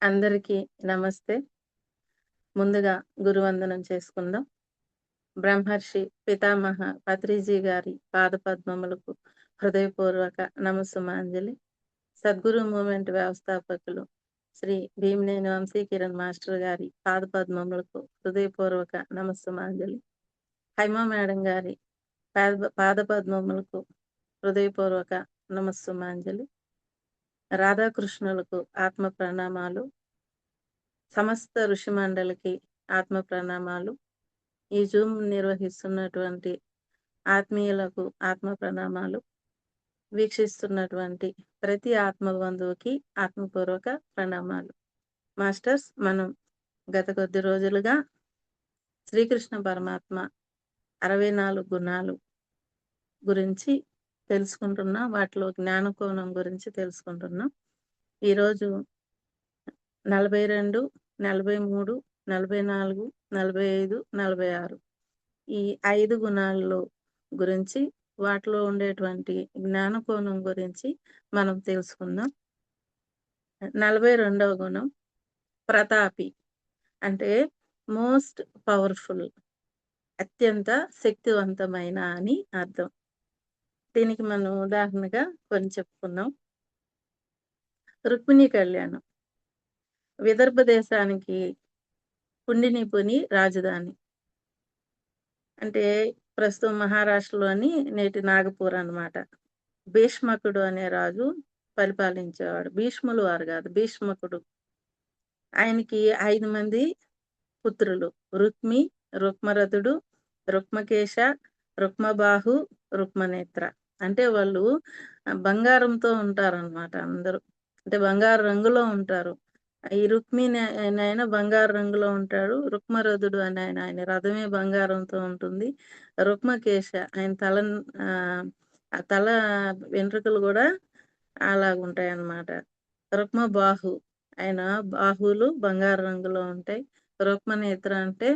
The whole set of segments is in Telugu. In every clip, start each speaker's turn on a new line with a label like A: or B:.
A: అందరికీ నమస్తే. ముందుగా గురువందనం చేసుకుందాం. బ్రహ్మర్షి పితామహ పత్రిజీ గారి పాదపద్మములకు హృదయపూర్వక నమస్సుమాంజలి. సద్గురు మూవ్‌మెంట్ వ్యవస్థాపకులు శ్రీ భీమినేని వంశీకిరణ్ మాస్టర్ గారి పాదపద్మములకు హృదయపూర్వక నమస్సుమాంజలి. హైమ మేడం గారి పాదపద్మములకు హృదయపూర్వక నమస్సుమాంజలి. రాధాకృష్ణులకు ఆత్మ ప్రణామాలు. సమస్త ఋషి మండలికి ఆత్మ ప్రణామాలు. ఈ జూమ్ నిర్వహిస్తున్నటువంటి ఆత్మీయులకు ఆత్మ ప్రణామాలు. వీక్షిస్తున్నటువంటి ప్రతి ఆత్మ బంధువుకి ఆత్మపూర్వక ప్రణామాలు. మాస్టర్స్, మనం గత కొద్ది రోజులుగా శ్రీకృష్ణ పరమాత్మ 64 గుణాలు గురించి తెలుసుకుంటున్నాం. వాటిలో జ్ఞానకోణం గురించి తెలుసుకుంటున్నాం. ఈరోజు 42, 43, 44, 45, 46 ఈ 5 గుణాల్లో గురించి, వాటిలో ఉండేటువంటి జ్ఞానకోణం గురించి మనం తెలుసుకుందాం. 42వ గుణం ప్రతాపి, అంటే మోస్ట్ పవర్ఫుల్, అత్యంత శక్తివంతమైన అని అర్థం. దీనికి మనం ఉదాహరణగా కొన్ని చెప్పుకుందాం. రుక్మిణీ కళ్యాణం విదర్భ దేశానికి పుండినిపుని రాజధాని. అంటే ప్రస్తుతం మహారాష్ట్రలోని నేటి నాగపూర్ అన్నమాట. భీష్మకుడు అనే రాజు పరిపాలించేవాడు. భీష్ములు వారు కాదు, భీష్మకుడు. ఆయనకి 5 మంది పుత్రులు: రుక్మి, రుక్మరథుడు, రుక్మకేశ, రుక్మబాహు, రుక్మనేత్ర. అంటే వాళ్ళు బంగారంతో ఉంటారన్నమాట అందరూ. అంటే బంగారు రంగులో ఉంటారు. ఈ రుక్మి ఆయన బంగారు రంగులో ఉంటాడు. రుక్మరథుడు అని ఆయన రథమే బంగారంతో ఉంటుంది. రుక్మకేశ ఆయన ఆ తల వెంట్రుకలు కూడా అలాగుంటాయి అన్నమాట. రుక్మబాహు ఆయన బాహువులు బంగారు రంగులో ఉంటాయి. రుక్మనేత్ర అంటే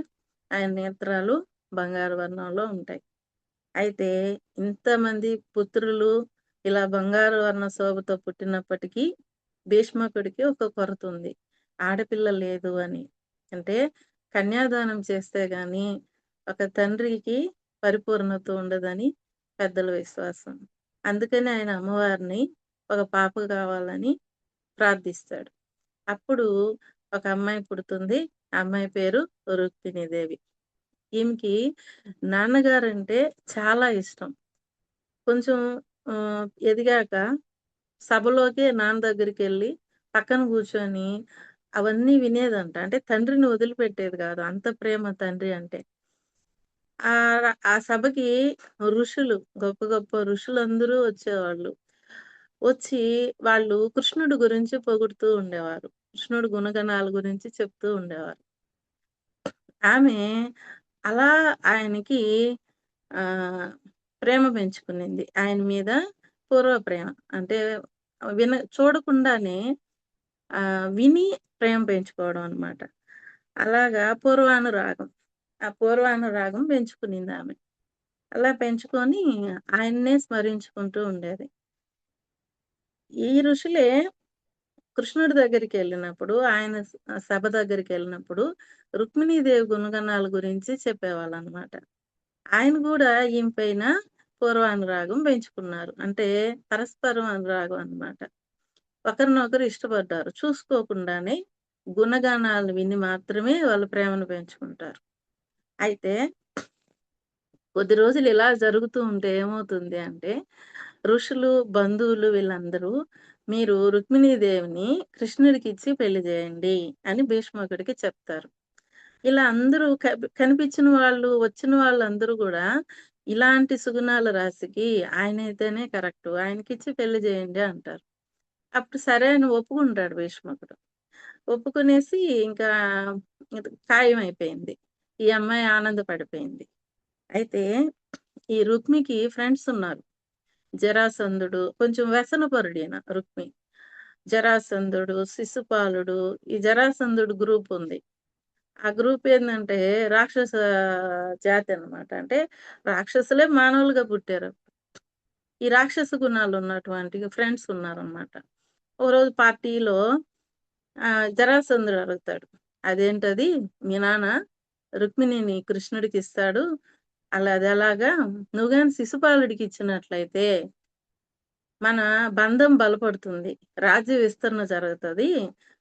A: ఆయన నేత్రాలు బంగారు వర్ణంలో ఉంటాయి. అయితే ఇంతమంది పుత్రులు ఇలా బంగారు వర్ణ శోభతో పుట్టినప్పటికీ భీష్మకుడికి ఒక కొరత ఉంది. ఆడపిల్ల లేదు అని. అంటే కన్యాదానం చేస్తే గాని ఒక తండ్రికి పరిపూర్ణత ఉండదని పెద్దల విశ్వాసం. అందుకని ఆయన అమ్మవారిని ఒక పాప కావాలని ప్రార్థిస్తాడు. అప్పుడు ఒక అమ్మాయి పుడుతుంది. ఆ అమ్మాయి పేరు రుక్మిణీదేవి. ఈమెకి నాన్నగారంటే చాలా ఇష్టం. కొంచెం ఎదిగాక సభలోకే నాన్న దగ్గరికెళ్ళి పక్కన కూర్చొని అవన్నీ వినేదంట. అంటే తండ్రిని వదిలిపెట్టేది కాదు. అంత ప్రేమ తండ్రి అంటే. ఆ సభకి ఋషులు, గొప్ప గొప్ప ఋషులందరూ వచ్చేవాళ్ళు. వచ్చి వాళ్ళు కృష్ణుడి గురించి పొగుడుతూ ఉండేవారు. కృష్ణుడి గుణగణాల గురించి చెప్తూ ఉండేవారు. ఆమె అలా ఆయనకి ప్రేమ పెంచుకునింది. ఆయన మీద పూర్వ ప్రేమ. అంటే చూడకుండానే విని ప్రేమ పెంచుకోవడం అన్నమాట. అలాగా పూర్వానురాగం. ఆ పూర్వానురాగం పెంచుకునిందామె. అలా పెంచుకొని ఆయన్నే స్మరించుకుంటూ ఉండేది. ఈ ఋషులే కృష్ణుడి దగ్గరికెళ్ళినప్పుడు, ఆయన సభ దగ్గరికెళ్ళినప్పుడు రుక్మిణీదేవి గుణగణాల గురించి చెప్పేవాళ్ళనమాట. ఆయన గూడా ఈమె పైన పూర్వానురాగం పెంచుకున్నారు. అంటే పరస్పరం అనురాగం అన్నమాట. ఒకరినొకరు ఇష్టపడ్డారు. చూసుకోకుండానే గుణగణాలు విని మాత్రమే వాళ్ళు ప్రేమను పెంచుకుంటారు. అయితే కొద్ది రోజులు ఇలా జరుగుతూ ఉంటే ఏమవుతుంది అంటే, ఋషులు, బంధువులు వీళ్ళందరూ మీరు రుక్మిణీదేవిని కృష్ణుడికిచ్చి పెళ్లి చేయండి అని భీష్మకుడికి చెప్తారు. ఇలా అందరూ కనిపించిన వాళ్ళు, వచ్చిన వాళ్ళందరూ గూడా ఇలాంటి సుగుణాల రాశికి ఆయనైతేనే కరెక్టు. ఆయనకిచ్చి పెళ్లి చేయండి అంటారు. అప్పుడు సరే అని ఒప్పుకుంటాడు భీష్మకుడు. ఒప్పుకునేసి ఇంకా ఖాయమైపోయింది. ఈ అమ్మాయి ఆనందపడిపోయింది. అయితే ఈ రుక్మికి ఫ్రెండ్స్ ఉన్నారు. జరాసంధుడు కొంచెం వ్యసనపరుడీన రుక్మి. జరాసంధుడు, శిశుపాలుడు, ఈ జరాసంధుడు గ్రూప్ ఉంది. ఆ గ్రూప్ ఏందంటే రాక్షస జాతి అన్నమాట. అంటే రాక్షసులే మానవులుగా పుట్టారు. ఈ రాక్షస గుణాలు ఉన్నటువంటి ఫ్రెండ్స్ ఉన్నారన్నమాట. ఓ రోజు పార్టీలో జరాసంధుడు అడుగుతాడు. అదేంటది మీ నాన్న రుక్మిణిని కృష్ణుడికిస్తాడు. అదెలాగా? నువ్వు గాని శిశుపాలుడికి ఇచ్చినట్లయితే మన బంధం బలపడుతుంది. రాజ్య విస్తరణ జరుగుతది.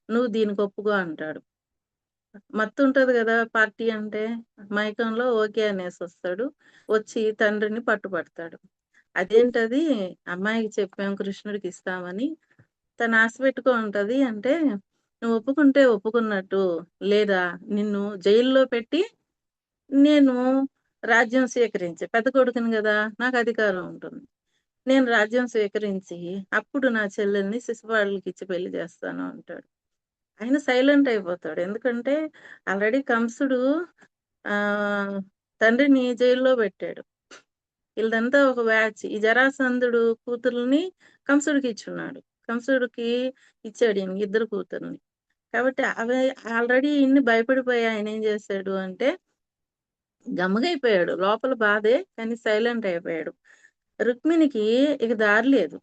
A: నువ్వు దీనికి ఒప్పుకో అంటాడు. మత్తుంటది గదా! పార్టీ అంటే. మైకంలో ఓకే అనేసొస్తాడు. వచ్చి తండ్రిని పట్టుబడతాడు. అదేంటది అమ్మాయికి చెప్పాం కృష్ణుడికిస్తామని. తను ఆశ పెట్టుకో ఉంటది. అంటే, "నువ్వు ఒప్పుకుంటే ఒప్పుకున్నట్టు. లేదా నిన్ను జైల్లో పెట్టి నేను రాజ్యం స్వీకరించి పెద్ద కొడుకుని గదా! నాకు అధికారం ఉంటుంది. నేను రాజ్యం స్వీకరించి అప్పుడు నా చెల్లెల్ని శిశుపాలుడికిచ్చి పెళ్లి చేస్తాను" అంటాడు. ఆయన సైలెంట్ అయిపోతాడు. ఎందుకంటే ఆల్రెడీ కంసుడు ఆహ్, తండ్రిని జైల్లో పెట్టాడు. ఈళ్ళదంతా ఒక బ్యాచ్. ఈ జరాసంధుడు కూతుర్లని కంసుడికిచ్చున్నాడు. కంసుడికి ఇచ్చాడు ఈయన ఇద్దరు కూతుర్ని. కాబట్టి అవి ఆల్రెడీ ఈయన్ని భయపడిపోయి ఆయనేం చేశాడు అంటే గమ్మగైపోయాడు. లోపల బాధే కానీ సైలెంట్ అయిపోయాడు. రుక్మిణికి ఇక దారి లేదు.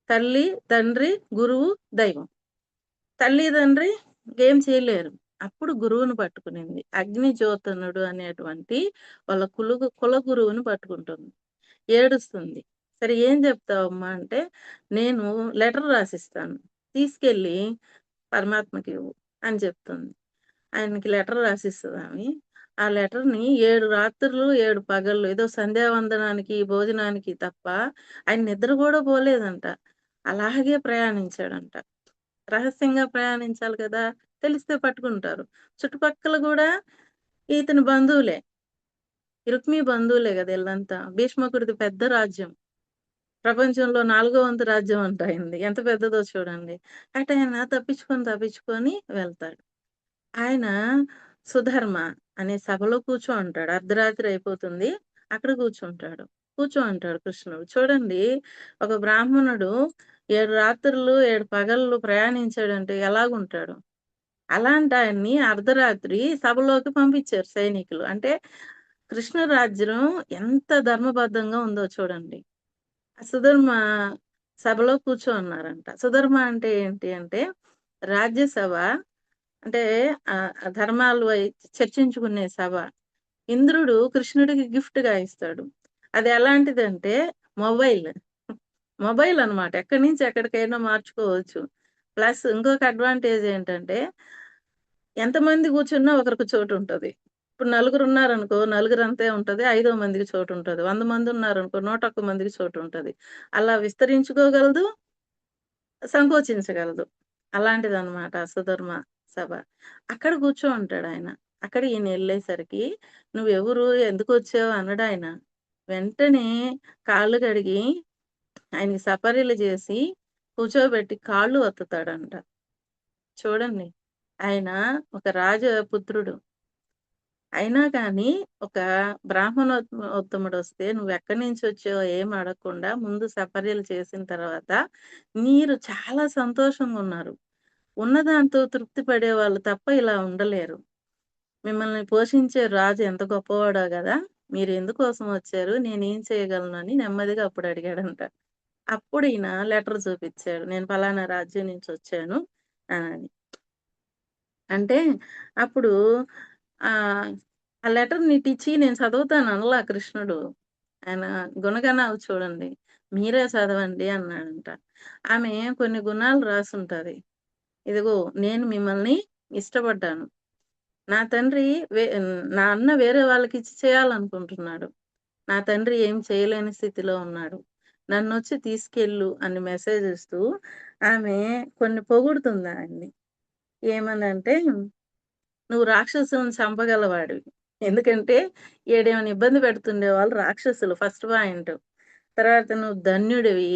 A: తల్లి, తండ్రి, గురువు, దైవం. తల్లి, తండ్రి ఇంకేం చేయలేరు. అప్పుడు గురువుని పట్టుకునింది. అగ్నిజ్యోతనుడు అనేటువంటి వాళ్ళ కుల గురువుని పట్టుకుంటుంది. ఏడుస్తుంది. సరే ఏం చెప్తావమ్మా అంటే, నేను లెటర్ రాసిస్తాను. తీసుకెళ్ళి పరమాత్మకివ్వు అని చెప్తుంది. ఆయనకి లెటర్ రాసిస్తదామె. ఆ లెటర్‌ని 7 రాత్రులు, 7 పగళ్ళు ఏదో సంధ్యావందనానికి, భోజనానికి తప్ప ఆయన నిద్ర గూడా పోలేదంట. అలాగే ప్రయాణించాడంట. రహస్యంగా ప్రయాణించాలి కదా! తెలిస్తే పట్టుకుంటారు. చుట్టుపక్కల గూడా ఇతని బంధువులే. రుక్మి బంధువులే గదా! ఈళ్ళంతా. భీష్మకుడిది పెద్ద రాజ్యం. ప్రపంచంలో నాలుగో వంతు రాజ్యం అంట ఆయనది. ఎంత పెద్దదో చూడండి. అటాయన తప్పించుకొని వెళ్తాడు. ఆయన సుధర్మ అనే సభలో కూర్చో అంటాడు. అర్ధరాత్రి అయిపోతుంది. అక్కడ కూర్చుంటాడు. కూర్చో అంటాడు కృష్ణుడు. చూడండి ఒక బ్రాహ్మణుడు 7 రాత్రులు, 7 పగళ్ళు ప్రయాణించాడంటే ఎలాగుంటాడు? అలాంటాయన్ని అర్ధరాత్రి సభలోకి పంపించారు సైనికులు. అంటే కృష్ణ రాజ్యం ఎంత ధర్మబద్ధంగా ఉందో చూడండి. సుధర్మ సభలో కూర్చోన్నారంట. సుధర్మ అంటే ఏంటి అంటే రాజ్యసభ అంటే ధర్మాలు చర్చించుకునే సభ. ఇంద్రుడు కృష్ణుడికి గిఫ్ట్‌గా ఇస్తాడు. అది ఎలాంటిదంటే మొబైల్. మొబైల్ అన్నమాట. ఎక్కడి నుంచి ఎక్కడికైనా మార్చుకోవచ్చు. ప్లస్ ఇంకొక అడ్వాంటేజ్ ఏంటంటే ఎంతమంది కూర్చున్నా ఒకరికి చోటుంటది. ఇప్పుడు నలుగురున్నారనుకో, నలుగురంతే ఉంటది. ఐదో మందికి చోటుంటది. 100 మందున్నారనుకో, 101 మందికి చోటుంటది. అలా విస్తరించుకోగలదు, సంకోచించగలదు. అలాంటిదనమాట సుధర్మ సభ. అక్కడ కూర్చో ఉంటాడాయన. అక్కడ ఈయనెళ్ళేసరికి, "నువ్వెవరు? ఎందుకొచ్చావు?" అనడాయన. వెంటనే కాళ్ళు కడిగి, ఆయనకి సపర్యలు జేసి, కూర్చోబెట్టి కాళ్ళు ఒత్తుతాడంట. చూడండి. ఆయన ఒక రాజపుత్రుడు. అయినా గాని ఒక బ్రాహ్మణోత్తముడొస్తే "నువ్వెక్కడి నుంచొచ్చావో" ఏం అడగకుండా ముందు సపర్యలు చేసిన తర్వాత మీరు చాలా సంతోషంగున్నారు. ఉన్నదాంతో తృప్తి పడేవాళ్ళు తప్ప ఇలా ఉండలేరు. మిమ్మల్ని పోషించే రాజు ఎంత గొప్పవాడో గదా! మీరెందుకోసం వచ్చారు? నేనేం చేయగలను అని నెమ్మదిగా అప్పుడు అడిగాడంట. అప్పుడు ఈయన లెటర్ చూపిచ్చాడు. నేను పలానా రాజ్యం నుంచొచ్చాను అని. అంటే అప్పుడు ఆహ్, ఆ లెటర్ నీటిచ్చి నేను చదువుతాను అనలా కృష్ణుడు. ఆయన గుణగణాలు చూడండి. మీరే చదవండి అన్నాడంట. ఆమె కొన్ని గుణాలు రాసుంటది. ఇదిగో నేను మిమ్మల్ని ఇష్టపడ్డాను. నా తండ్రి నా అన్న వేరే వాళ్ళకిచ్చి చేయాలనుకుంటున్నాడు. నా తండ్రి ఏం చేయలేని స్థితిలో ఉన్నాడు. నన్నొచ్చి తీసుకెళ్ళు అని మెసేజ్ ఇస్తూ ఆమె కొన్ని పొగుడుతుంది ఆయన్ని. ఏమనంటే నువ్వు రాక్షసులను చంపగలవాడివి. ఎందుకంటే ఈడేమన్నా ఇబ్బంది పెడుతుండేవాళ్ళు రాక్షసులు ఫస్ట్ పాయింట్. తర్వాత నువ్వు ధన్యుడివి.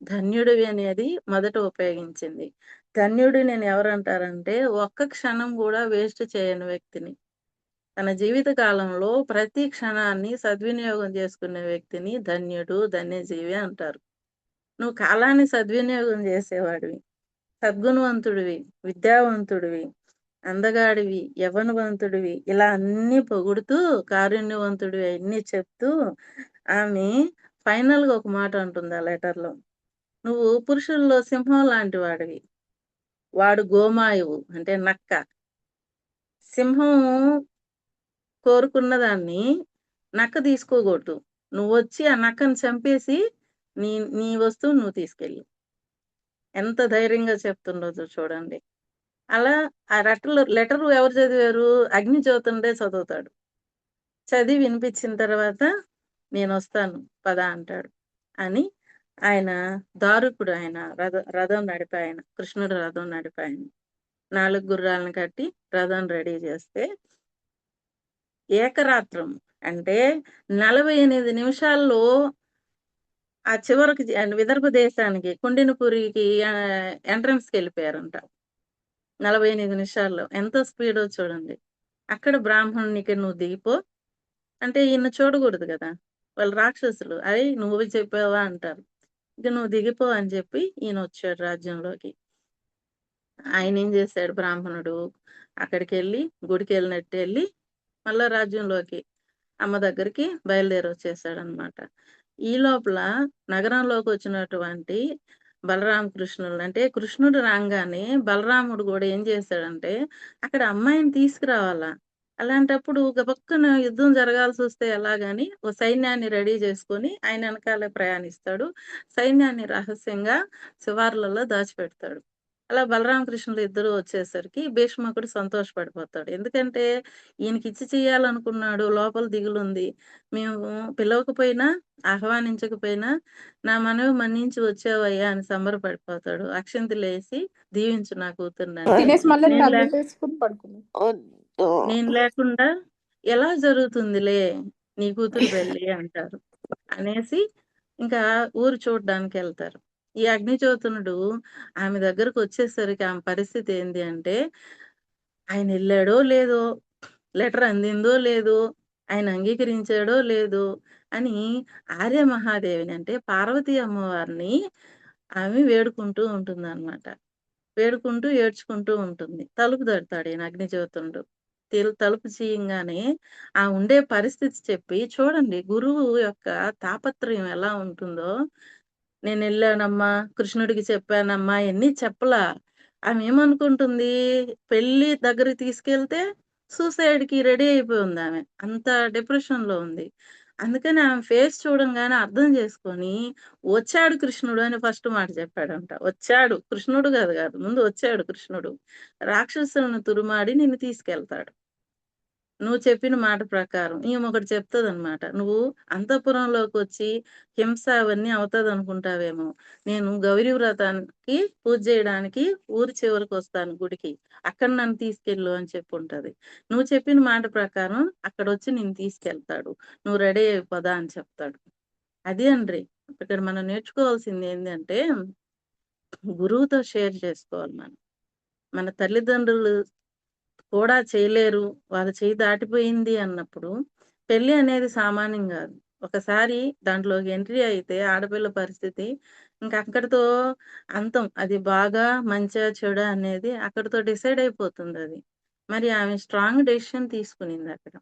A: ధన్యుడివి అనేది మొదట ఉపయోగించింది. ధన్యుడినని ఎవరంటారంటే ఒక్క క్షణం గూడా వేస్ట్ చేయని వ్యక్తిని. తన జీవిత కాలంలో ప్రతి క్షణాన్ని సద్వినియోగం చేసుకునే వ్యక్తిని ధన్యుడు, ధన్యజీవి అంటారు. నువ్వు కాలాన్ని సద్వినియోగం చేసేవాడివి. సద్గుణవంతుడివి, విద్యావంతుడివి, అందగాడివి, యవ్వనవంతుడివి ఇలా అన్నీ పొగుడుతూ కారుణ్యవంతుడివి అయన్నీ చెప్తూ ఆమె ఫైనల్‌గా ఒక మాట అంటుంది ఆ లెటర్‌లో. "నువ్వు పురుషుల్లో సింహం లాంటి వాడివి. వాడు గోమాయువు అంటే నక్క. సింహం కోరుకున్న దాన్ని నక్క తీసుకోగొట్టు. నువ్వొచ్చి ఆ నక్కని చంపేసి నీ నీ వస్తువు నువ్వు తీసుకెళ్ళు. ఎంత ధైర్యంగా చెప్తుండో చూడండి. అలా ఆ లెటరు ఎవరు చదివారు? అగ్నిజ్యోతుండే చదువుతాడు. చదివి వినిపించిన తర్వాత నేనొస్తాను పద అంటాడు. అని ఆయన దారుకుడు ఆయన రథం నడిపాయన. కృష్ణుడు రథం నడిపాయన. 4 గుర్రాలను కట్టి రథం రెడీ చేస్తే ఏకరాత్రం అంటే 48 నిమిషాల్లో ఆ చివరికి విదర్భ దేశానికి కుండినపురికి ఎంట్రన్స్‌కెళ్ళిపోయారంట. 48 నిమిషాల్లో. ఎంత స్పీడో చూడండి. అక్కడ బ్రాహ్మణునికి నువ్వు దిగిపో అంటే ఈయన చూడకూడదు గదా! వాళ్ళు రాక్షసులు. "అరేయ్! నువ్వు చెప్పావా?" అంటారు. ఇక "నువ్వు దిగిపో" అని చెప్పి ఈయనొచ్చాడు రాజ్యంలోకి. ఆయనేం జేశాడు బ్రాహ్మణుడు, అక్కడికెళ్ళి గుడికెళ్ళినట్టెళ్ళి మళ్ళా రాజ్యంలోకి అమ్మ దగ్గరికి బయలుదేరొచ్చేసాడనమాట. ఈ లోపల నగరంలోకొచ్చినటువంటి బలరామకృష్ణులు అంటే కృష్ణుడు రాంగానే బలరాముడు గూడా ఏం జేశాడంటే అక్కడ అమ్మాయిని తీసుకురావాలా. అలాంటప్పుడు గబక్కన యుద్ధం జరగాల్సొస్తే ఎలాగని ఓ సైన్యాన్ని రెడీ చేసుకొని ఆయన ఎనకాలే ప్రయాణిస్తాడు. సైన్యాన్ని రహస్యంగా శివార్లలో దాచిపెడతాడు. అలా బలరామకృష్ణులు ఇద్దరూ వచ్చేసరికి భీష్మకుడు సంతోషపడిపోతాడు. ఎందుకంటే ఈయనకిచ్చి చేయాలనుకున్నాడు. లోపల దిగులుంది. మేము పిలవకపోయినా, ఆహ్వానించకపోయినా నా మనవి మన్నించి వచ్చావయ్యా అని సంబరపడిపోతాడు. అక్షింతలేసి దీవించు నా కూతురినని.
B: తినేసి మళ్ళీ
A: నేను లే
B: టాబ్లెట్ వేసుకొని పడుకున్నాను.
A: నేను లేకుండా ఎలా జరుగుతుందిలే నీ కూతురు పెళ్లి అంటారు. అనేసి ఇంకా ఊరు చూడ్డానికెళ్తారు. ఈ అగ్నిజ్యోతనుడు ఆమె దగ్గరకొచ్చేసరికి ఆమె పరిస్థితి ఏంది అంటే, ఆయనెళ్ళాడో లేదో, లెటర్ అందిందో లేదో, ఆయన అంగీకరించాడో లేదో అని ఆర్య మహాదేవిని అంటే పార్వతీ అమ్మవారిని ఆమె వేడుకుంటూ ఉంటుందనమాట. వేడుకుంటూ, ఏడ్చుకుంటూ ఉంటుంది. తలుపు తడతాడు ఈయన అగ్నిజ్యోతునుడు. తలుపు తీయంగానే ఆ ఉండే పరిస్థితి చెప్పి చూడండి గురువు యొక్క తాపత్రయం ఎలా ఉంటుందో. నేనెళ్ళానమ్మా, కృష్ణుడికి చెప్పానమ్మా ఇయన్నీ చెప్పలా. ఆమేమనుకుంటుంది పెళ్లి దగ్గరికి తీసుకెళ్తే సూసైడ్‌కి రెడీ అయిపోయుందామె. అంత డిప్రెషన్‌లో ఉంది. అందుకని ఆమె ఫేస్ చూడంగానే అర్థం చేసుకొని, వచ్చాడు కృష్ణుడు అని ఫస్ట్ మాట చెప్పాడంట. వచ్చాడు. కృష్ణుడు గాదు. ముందు వచ్చాడు కృష్ణుడు. రాక్షసులను తురుమాడి నిన్ను తీసుకెళ్తాడు. నువ్వు చెప్పిన మాట ప్రకారం. ఈమొకటి చెప్తదనమాట. నువ్వు అంతఃపురంలోకొచ్చి హింస అవన్నీ అవుతదనుకుంటావేమో. నేను గౌరీ వ్రతానికి పూజ జేయడానికి ఊరి చివరకొస్తాను గుడికి. అక్కడ నన్ను తీసుకెళ్ళు అని చెప్పుంటది. నువ్వు చెప్పిన మాట ప్రకారం అక్కడొచ్చి నిన్ను తీసుకెళ్తాడు. నువ్వు రెడీ అయ్యి పద అని చెప్తాడు. అది అండ్రి. ఇక్కడ మనం నేర్చుకోవాల్సిందేందంటే గురువుతో షేర్ చేసుకోవాలి మనం. మన తల్లిదండ్రులు కూడా చేయలేరు. వాళ్ళ చెయ్యి దాటిపోయింది అన్నప్పుడు, పెళ్లి అనేది సామాన్యం గాదు. ఒకసారి దాంట్లోకి ఎంట్రీ అయితే ఆడపిల్ల పరిస్థితి ఇంక అక్కడితో అంతం. అది బాగా, మంచా, చెడా అనేది అక్కడితో డిసైడ్ అయిపోతుందది. మరి ఆమె స్ట్రాంగ్ డెసిషన్ తీసుకునిందక్కడ.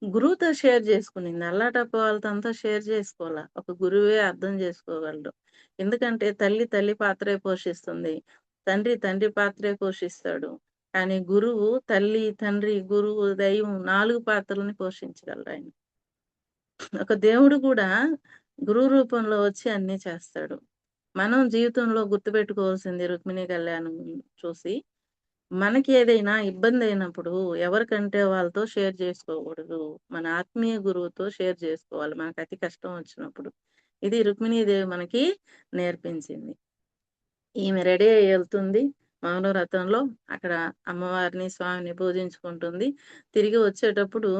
A: గురువుతో షేర్ జేసుకునింది. అల్లాటప్ప వాళ్ళతో అంతా షేర్ జేసుకోలా. ఒక గురువే అర్థం జేసుకోగలడు. ఎందుకంటే తల్లి పాత్రే పోషిస్తుంది. తండ్రి పాత్రే పోషిస్తాడు. కానీ గురువు తల్లి, తండ్రి, గురువు, దైవం 4 పాత్రలని పోషించగలరాయన. ఒక దేవుడు కూడా గురువు రూపంలో వచ్చి అన్నీ చేస్తాడు. మనం జీవితంలో గుర్తుపెట్టుకోవాల్సింది రుక్మిణీ కళ్యాణం చూసి మనకి ఏదైనా ఇబ్బందయినప్పుడు ఎవరికంటే వాళ్ళతో షేర్ చేసుకోకూడదు. మన ఆత్మీయ గురువుతో షేర్ చేసుకోవాలి. మనకు అతి కష్టం వచ్చినప్పుడు. ఇది రుక్మిణీదేవి మనకి నేర్పించింది. ఈమె రెడీ అయ్యి ఎళ్తుంది. మౌనవ్రతంలో అక్కడ అమ్మవారిని, స్వామిని పూజించుకుంటుంది. తిరిగి వచ్చేటప్పుడు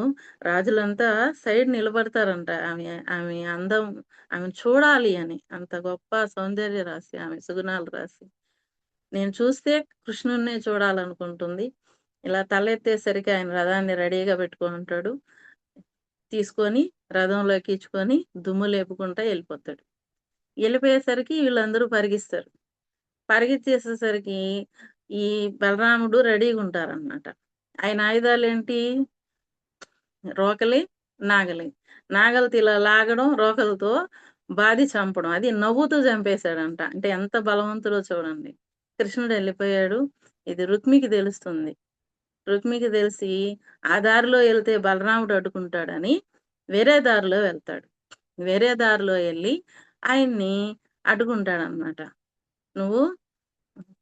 A: రాజులంతా సైడ్ నిలబడతారంట. ఆమె అందం ఆమెను చూడాలి అని. అంత గొప్ప సౌందర్య రాశి ఆమె, సుగుణాల రాశి. నేను చూస్తే కృష్ణుడినే చూడాలనుకుంటుంది. ఇలా తలెత్తేసరికి ఆయన రథాన్ని రెడీగా పెట్టుకొనుంటాడు. తీసుకొని రథంలో ఎక్కించుకొని దుమ్ము లేపుకుంటా ఎళ్ళిపోతాడు. ఎళ్ళిపోయేసరికి వీళ్ళందరూ పరిగిస్తారు. పరిగెత్తేసేసరికి ఈ బలరాముడు రెడీగుంటారనమాట. ఆయన ఆయుధాలేంటి? రోకలి, నాగలి. నాగలితో ఇలా లాగడం, రోకలితో బాది చంపడం. అది నవ్వుతూ చంపేశాడంట. అంటే ఎంత బలవంతుడో చూడండి. కృష్ణుడు ఎళ్ళిపోయాడు. ఇది రుక్మికి తెలుస్తుంది. రుక్మికి తెలిసి ఆ దారిలో ఎళ్తే బలరాముడు అడ్డుకుంటాడని వేరే దారిలో వెళ్తాడు. వేరే దారిలో ఎళ్లి ఆయన్ని అడ్డుకుంటాడనమాట. "నువ్వు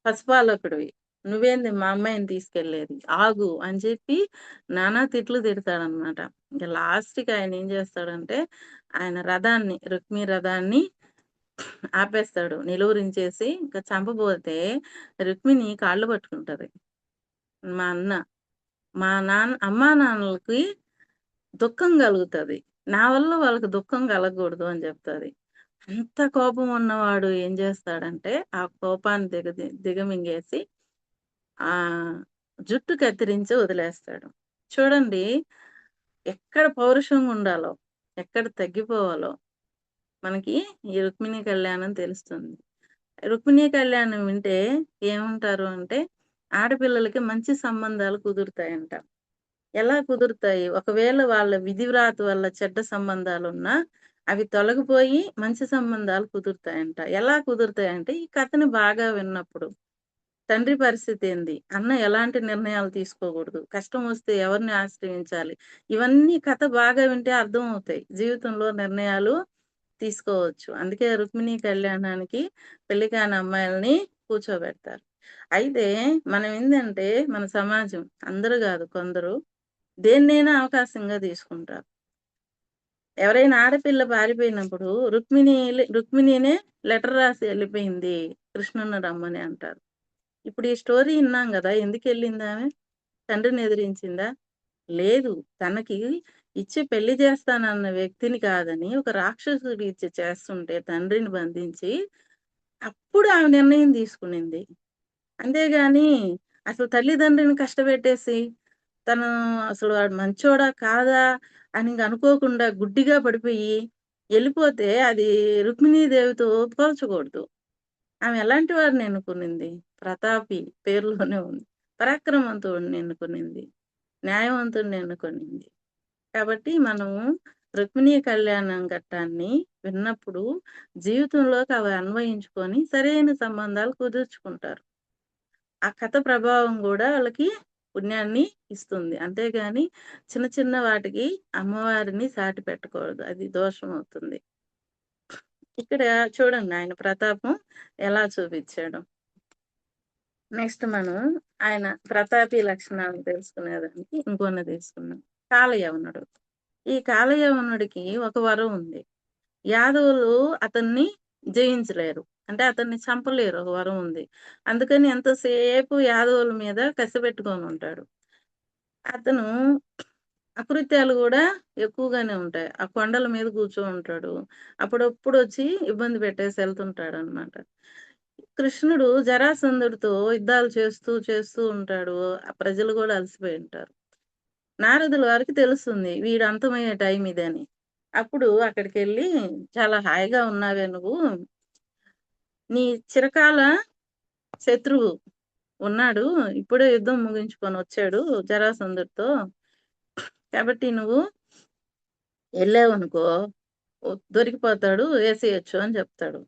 A: పసిపాలకుడివి. నువ్వేంది మా అమ్మాయిని తీసుకెళ్ళేది? ఆగు" అని చెప్పి నానా తిట్లు తిడతాడనమాట. ఇంక లాస్ట్‌కి ఆయనేం చేస్తాడంటే, ఆయన రథాన్ని రుక్మి రథాన్ని ఆపేస్తాడు. నిలువరించేసి ఇంక చంపబోతే రుక్మిణి కాళ్ళు పట్టుకుంటది. మా అన్న, మా అమ్మానాన్నలకి దుఃఖం కలుగుతది. నా వల్ల వాళ్ళకి దుఃఖం కలగకూడదు అని చెప్తది. అంత కోపం ఉన్నవాడు ఏం చేస్తాడంటే, ఆ కోపాన్ని దిగమింగేసి జుట్టు కత్తిరించి వదిలేస్తాడు. చూడండి ఎక్కడ పౌరుషంగా ఉండాలో, ఎక్కడ తగ్గిపోవాలో మనకి ఈ రుక్మిణీ కళ్యాణం తెలుస్తుంది. రుక్మిణీ కళ్యాణం వింటే ఏమంటారు అంటే, ఆడపిల్లలకి మంచి సంబంధాలు కుదురుతాయంట. ఎలా కుదురుతాయి? ఒకవేళ వాళ్ళ విధివ్రాత వల్ల చెడ్డ సంబంధాలున్నా, అవి తొలగిపోయి మంచి సంబంధాలు కుదురుతాయంట. ఎలా కుదురుతాయంటే, ఈ కథని బాగా విన్నప్పుడు. తండ్రి పరిస్థితేంది? అన్న ఎలాంటి నిర్ణయాలు తీసుకోకూడదు? కష్టం వస్తే ఎవరిని ఆశ్రయించాలి? ఇవన్నీ కథ బాగా వింటే అర్థమవుతాయి. జీవితంలో నిర్ణయాలు తీసుకోవచ్చు. అందుకే రుక్మిణీ కళ్యాణానికి పెళ్లి కాని అమ్మాయిలని కూర్చోబెడతారు. అయితే మనమేందంటే, మన సమాజం అందరూ గాదు కొందరు దేన్నైనా అవకాశంగా తీసుకుంటారు. ఎవరైనా ఆడపిల్ల పారిపోయినప్పుడు రుక్మిణినే లెటర్ రాసి ఎళ్ళిపోయింది. కృష్ణుడిని రమ్మని అంటారు. ఇప్పుడు ఈ స్టోరీ ఇన్నాం గదా! ఎందుకెళ్ళిందామె? తండ్రిని ఎదిరించిందా? లేదు. తనకి ఇచ్చి పెళ్లి చేస్తానన్న వ్యక్తిని కాదని ఒక రాక్షసుడికి ఇచ్చి చేస్తుంటే తండ్రిని బంధించి, అప్పుడు ఆమె నిర్ణయం తీసుకునింది. అంతేగాని అసలు తల్లిదండ్రిని కష్టపెట్టేసి, తను అసలు వాడు మంచోడా? కాదా? అని ఇంక అనుకోకుండా గుడ్డిగా పడిపోయి ఎళ్ళిపోతే అది రుక్మిణీదేవితో పోల్చకూడదు. ఆమె ఎలాంటి వారిని ఎన్నుకునింది? ప్రతాపి పేరులోనే ఉంది. పరాక్రమవంతుడిని ఎన్నుకునింది. న్యాయవంతుడిని ఎన్నుకునింది. కాబట్టి మనము రుక్మిణీ కళ్యాణం ఘట్టాన్ని విన్నప్పుడు జీవితంలోకి అవి అన్వయించుకొని సరైన సంబంధాలు కుదుర్చుకుంటారు. ఆ కథ ప్రభావం గూడా వాళ్ళకి పుణ్యాన్ని ఇస్తుంది. అంతేగాని చిన్న చిన్న వాటికి అమ్మవారిని సాటి పెట్టకూడదు. అది దోషమవుతుంది. ఇక్కడ చూడండి ఆయన ప్రతాపం ఎలా చూపిచ్చాడో. నెక్స్ట్ మనం ఆయన ప్రతాపి లక్షణాలు తెలుసుకునేదానికి ఇంకొన్ని తీసుకుందాం. కాలయవనుడు. ఈ కాలయవనుడికి ఒక వరం ఉంది. యాదవులు అతన్ని జయించలేరు. అంటే అతన్ని చంపలేరు ఒక వరం ఉంది. అందుకని ఎంతసేపు యాదవుల మీద కసి పెట్టుకొనుంటాడు. అతను అకృత్యాలు గూడా ఎక్కువగానే ఉంటాయి. ఆ కొండల మీద కూర్చోనుంటాడు. అప్పుడప్పుడొచ్చి ఇబ్బంది పెట్టేసి ఎళ్తుంటాడనమాట. కృష్ణుడు జరాసంధుడితో యుద్ధాలు చేస్తూ ఉంటాడు. ఆ ప్రజలు గూడా అలసిపోయుంటారు. నారదుల వారికి తెలుస్తుంది వీడు అంతమయ్యే టైం ఇదని. అప్పుడు అక్కడికెళ్ళి "చాలా హాయిగా ఉన్నావే నువ్వు. నీ చిరకాల శత్రువు ఉన్నాడు. ఇప్పుడే యుద్ధం ముగించుకొనొచ్చాడు జరాసంధుడితో. కాబట్టి నువ్వు ఎళ్ళావనుకో దొరికిపోతాడు. ఏసేయొచ్చు" అని చెప్తాడు.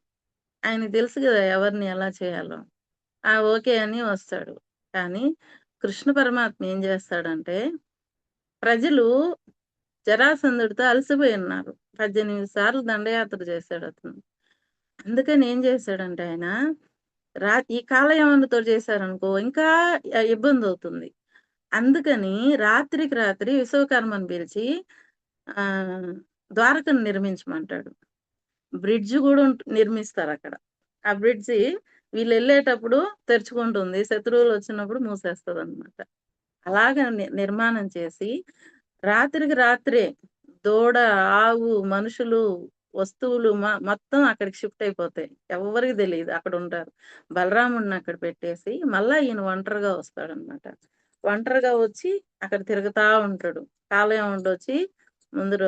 A: ఆయనకి తెలుసు గదా! ఎవరిని ఎలా చేయాలో. ఆ! ఓకే అని వస్తాడు. కానీ కృష్ణ పరమాత్మ ఏం చేస్తాడంటే, ప్రజలు జరాసంధుడితో అలసిపోయున్నారు. 18 సార్లు దండయాత్ర చేశాడతను. అందుకని ఏం చేశాడంటే ఆయన, ఈ కాలయవనుడితో చేశారనుకో ఇంకా ఇబ్బందవుతుంది. అందుకని రాత్రికి రాత్రి విశ్వకర్మని పిలిచి ద్వారకను నిర్మించమంటాడు. బ్రిడ్జ్ గూడా నిర్మిస్తారక్కడ. ఆ బ్రిడ్జి వీళ్ళెళ్ళేటప్పుడు తెరుచుకుంటుంది. శత్రువులొచ్చినప్పుడు మూసేస్తదనమాట. అలాగా నిర్మాణం చేసి రాత్రికి రాత్రే దూడ, ఆవు, మనుషులు, వస్తువులు మొత్తం అక్కడికి షిఫ్ట్ అయిపోతాయి. ఎవ్వరికీ తెలీదు అక్కడుంటారు. బలరాముడిని అక్కడ పెట్టేసి మళ్ళా ఈయన ఒంటరిగా వస్తాడనమాట. ఒంటరిగా వచ్చి అక్కడ తిరుగుతా ఉంటాడు. కాలయముడొచ్చి ముందర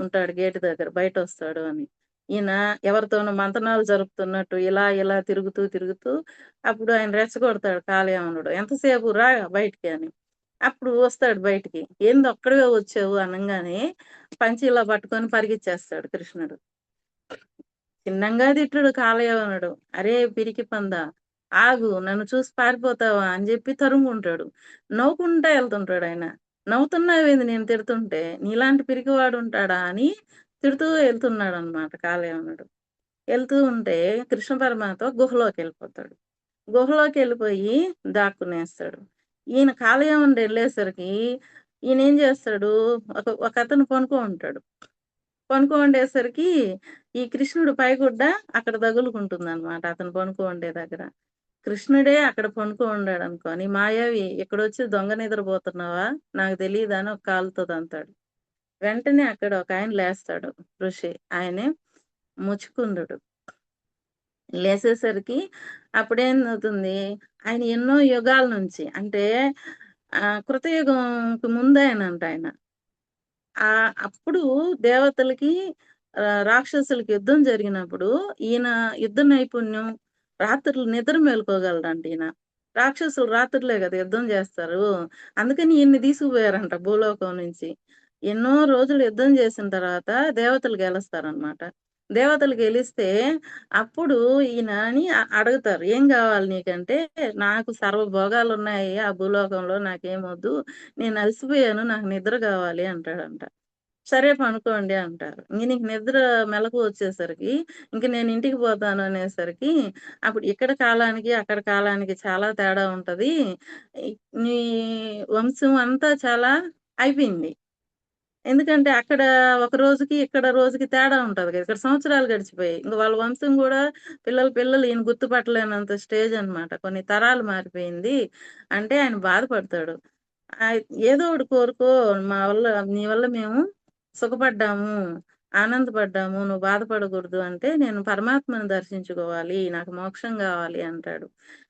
A: ఉంటాడు గేటు దగ్గర బయటొస్తాడు అని. ఈయన ఎవరితోనో మంతనాలు జరుపుతున్నట్టు ఇలా తిరుగుతూ అప్పుడు ఆయన రెచ్చగొడతాడు కాలయవనుడు. "ఎంతసేపు రా బయటికి" అని. అప్పుడు వస్తాడు బయటికి. "ఏంది ఒక్కడివే వచ్చావు" అనంగానే పంచె ఇలా పట్టుకొని పరిగెత్తేస్తాడు కృష్ణుడు. చిన్నంగా తిట్టుడు కాలయవనుడు. "అరే పిరికి పందా! ఆగు నన్ను చూసి పారిపోతావా అని జెప్పి తరుముకుంటాడు. నవ్వుకుంటా ఎళ్తుంటాడాయన. నవ్వుతున్నావేంది నేను తిడుతుంటే? నీలాంటి పిరికివాడుంటాడా అని తిడుతూ ఎళ్తున్నాడనమాట కాలయవనుడు. ఎళ్తూ ఉంటే కృష్ణ పరమాత్మ గుహలోకెళ్ళిపోతాడు. గుహలోకెళ్ళిపోయి దాక్కునేస్తాడు. ఈయన కాలయవనుడెళ్ళేసరికి ఈయనేం జేస్తాడు, ఒకతను పనుకో ఉంటాడు. పనుకో ఉండేసరికి ఈ కృష్ణుడు పైగుడ్డ అక్కడ తగులుకుంటుందనమాట అతను పనుకో ఉండే దగ్గర. కృష్ణుడే అక్కడ పనుకో ఉండాడనుకోని, మాయావి ఇక్కడొచ్చి దొంగ నిద్రపోతున్నావా? నాకు తెలీదా అని ఒక కాలుతో తంతాడు. వెంటనే అక్కడ ఒకాయన లేస్తాడు ఋషి. ఆయనే ముచుకుందుడు. లేసేసరికి అప్పుడేమవుతుంది, ఆయన ఎన్నో యుగాల నుంచి అంటే కృతయుగంకి ముందాయనంట ఆయన. అప్పుడు దేవతలకి రాక్షసులకి యుద్ధం జరిగినప్పుడు ఈయన యుద్ధ నైపుణ్యం రాత్రులు నిద్ర మేలుకోగలడంట ఈయన. రాక్షసులు రాత్రులే గదా! యుద్ధం జేస్తారు. అందుకని ఈయన్ని తీసుకుపోయారంట భూలోకం నుంచి. ఎన్నో రోజులు యుద్ధం చేసిన తర్వాత దేవతలు గెలుస్తారనమాట. దేవతలు గెలిస్తే అప్పుడు ఈయనని అడుగుతారు. "ఏం గావాలి నీకంటే?" "నాకు సర్వభోగాలున్నాయి ఆ భూలోకంలో నాకేమొద్దు. నేను అలసిపోయాను. నాకు నిద్ర గావాలి" అంటాడంట. సరే పనుకోండి అంటారు. ఇంక నీకు నిద్ర మెలకువ వచ్చేసరికి, ఇంక నేను ఇంటికి పోతాను అనేసరికి, అప్పుడు ఇక్కడ కాలానికి, అక్కడ కాలానికి చాలా తేడా ఉంటది. ఇ నీ వంశం అంతా చాలా అయిపోయింది. ఎందుకంటే అక్కడ ఒక రోజుకి, ఇక్కడ రోజుకి తేడా ఉంటది కదా! ఇక్కడ సంవత్సరాలు గడిచిపోయాయి. ఇంక వాళ్ళ వంశం గూడా పిల్లలు ఈయన గుర్తుపట్టలేనంత స్టేజ్ అనమాట. కొన్ని తరాలు మారిపోయింది. అంటే ఆయన బాధపడతాడు. ఆహ్, ఏదో ఒకటి కోరుకో నీ వల్ల మేము సుఖపడ్డాము, ఆనందపడ్డాము. నువ్వు బాధపడకూడదు అంటే, నేను పరమాత్మను దర్శించుకోవాలి. నాకు మోక్షం గావాలి అంటాడు.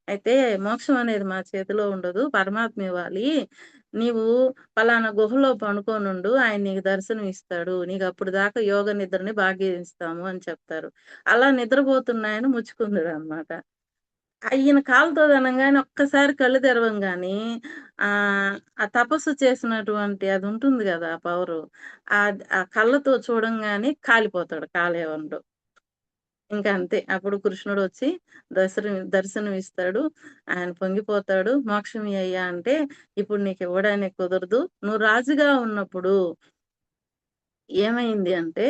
A: అయితే మోక్షం అనేది మా చేతిలో ఉండదు. పరమాత్మ ఇవ్వాలి. నీవు పలానా గుహలో పనుకోనుండు. ఆయన నీకు దర్శనం ఇస్తాడు. నీకప్పుడు దాకా యోగ నిద్రని భాగ్యం అని చెప్తారు. అలా నిద్రపోతున్నాయన ముచ్చుకుందుడనమాట. ఈయన కాలుతో అనంగానే ఒక్కసారి కళ్ళు తెరవంగానే ఆ తపస్సు చేసినటువంటి అదుంటుంది గదా! ఆ పవరు. ఆ కళ్ళతో చూడంగానే కాలిపోతాడు కాలయవనుడు. ఇంక అంతే. అప్పుడు కృష్ణుడొచ్చి దర్శనమిస్తాడు. ఆయన పొంగిపోతాడు. "మోక్షమియ్యయ్యా" అంటే, "ఇప్పుడు నీకివ్వడానికి కుదరదు. నువ్వు రాజుగా ఉన్నప్పుడు ఏమైంది అంటే,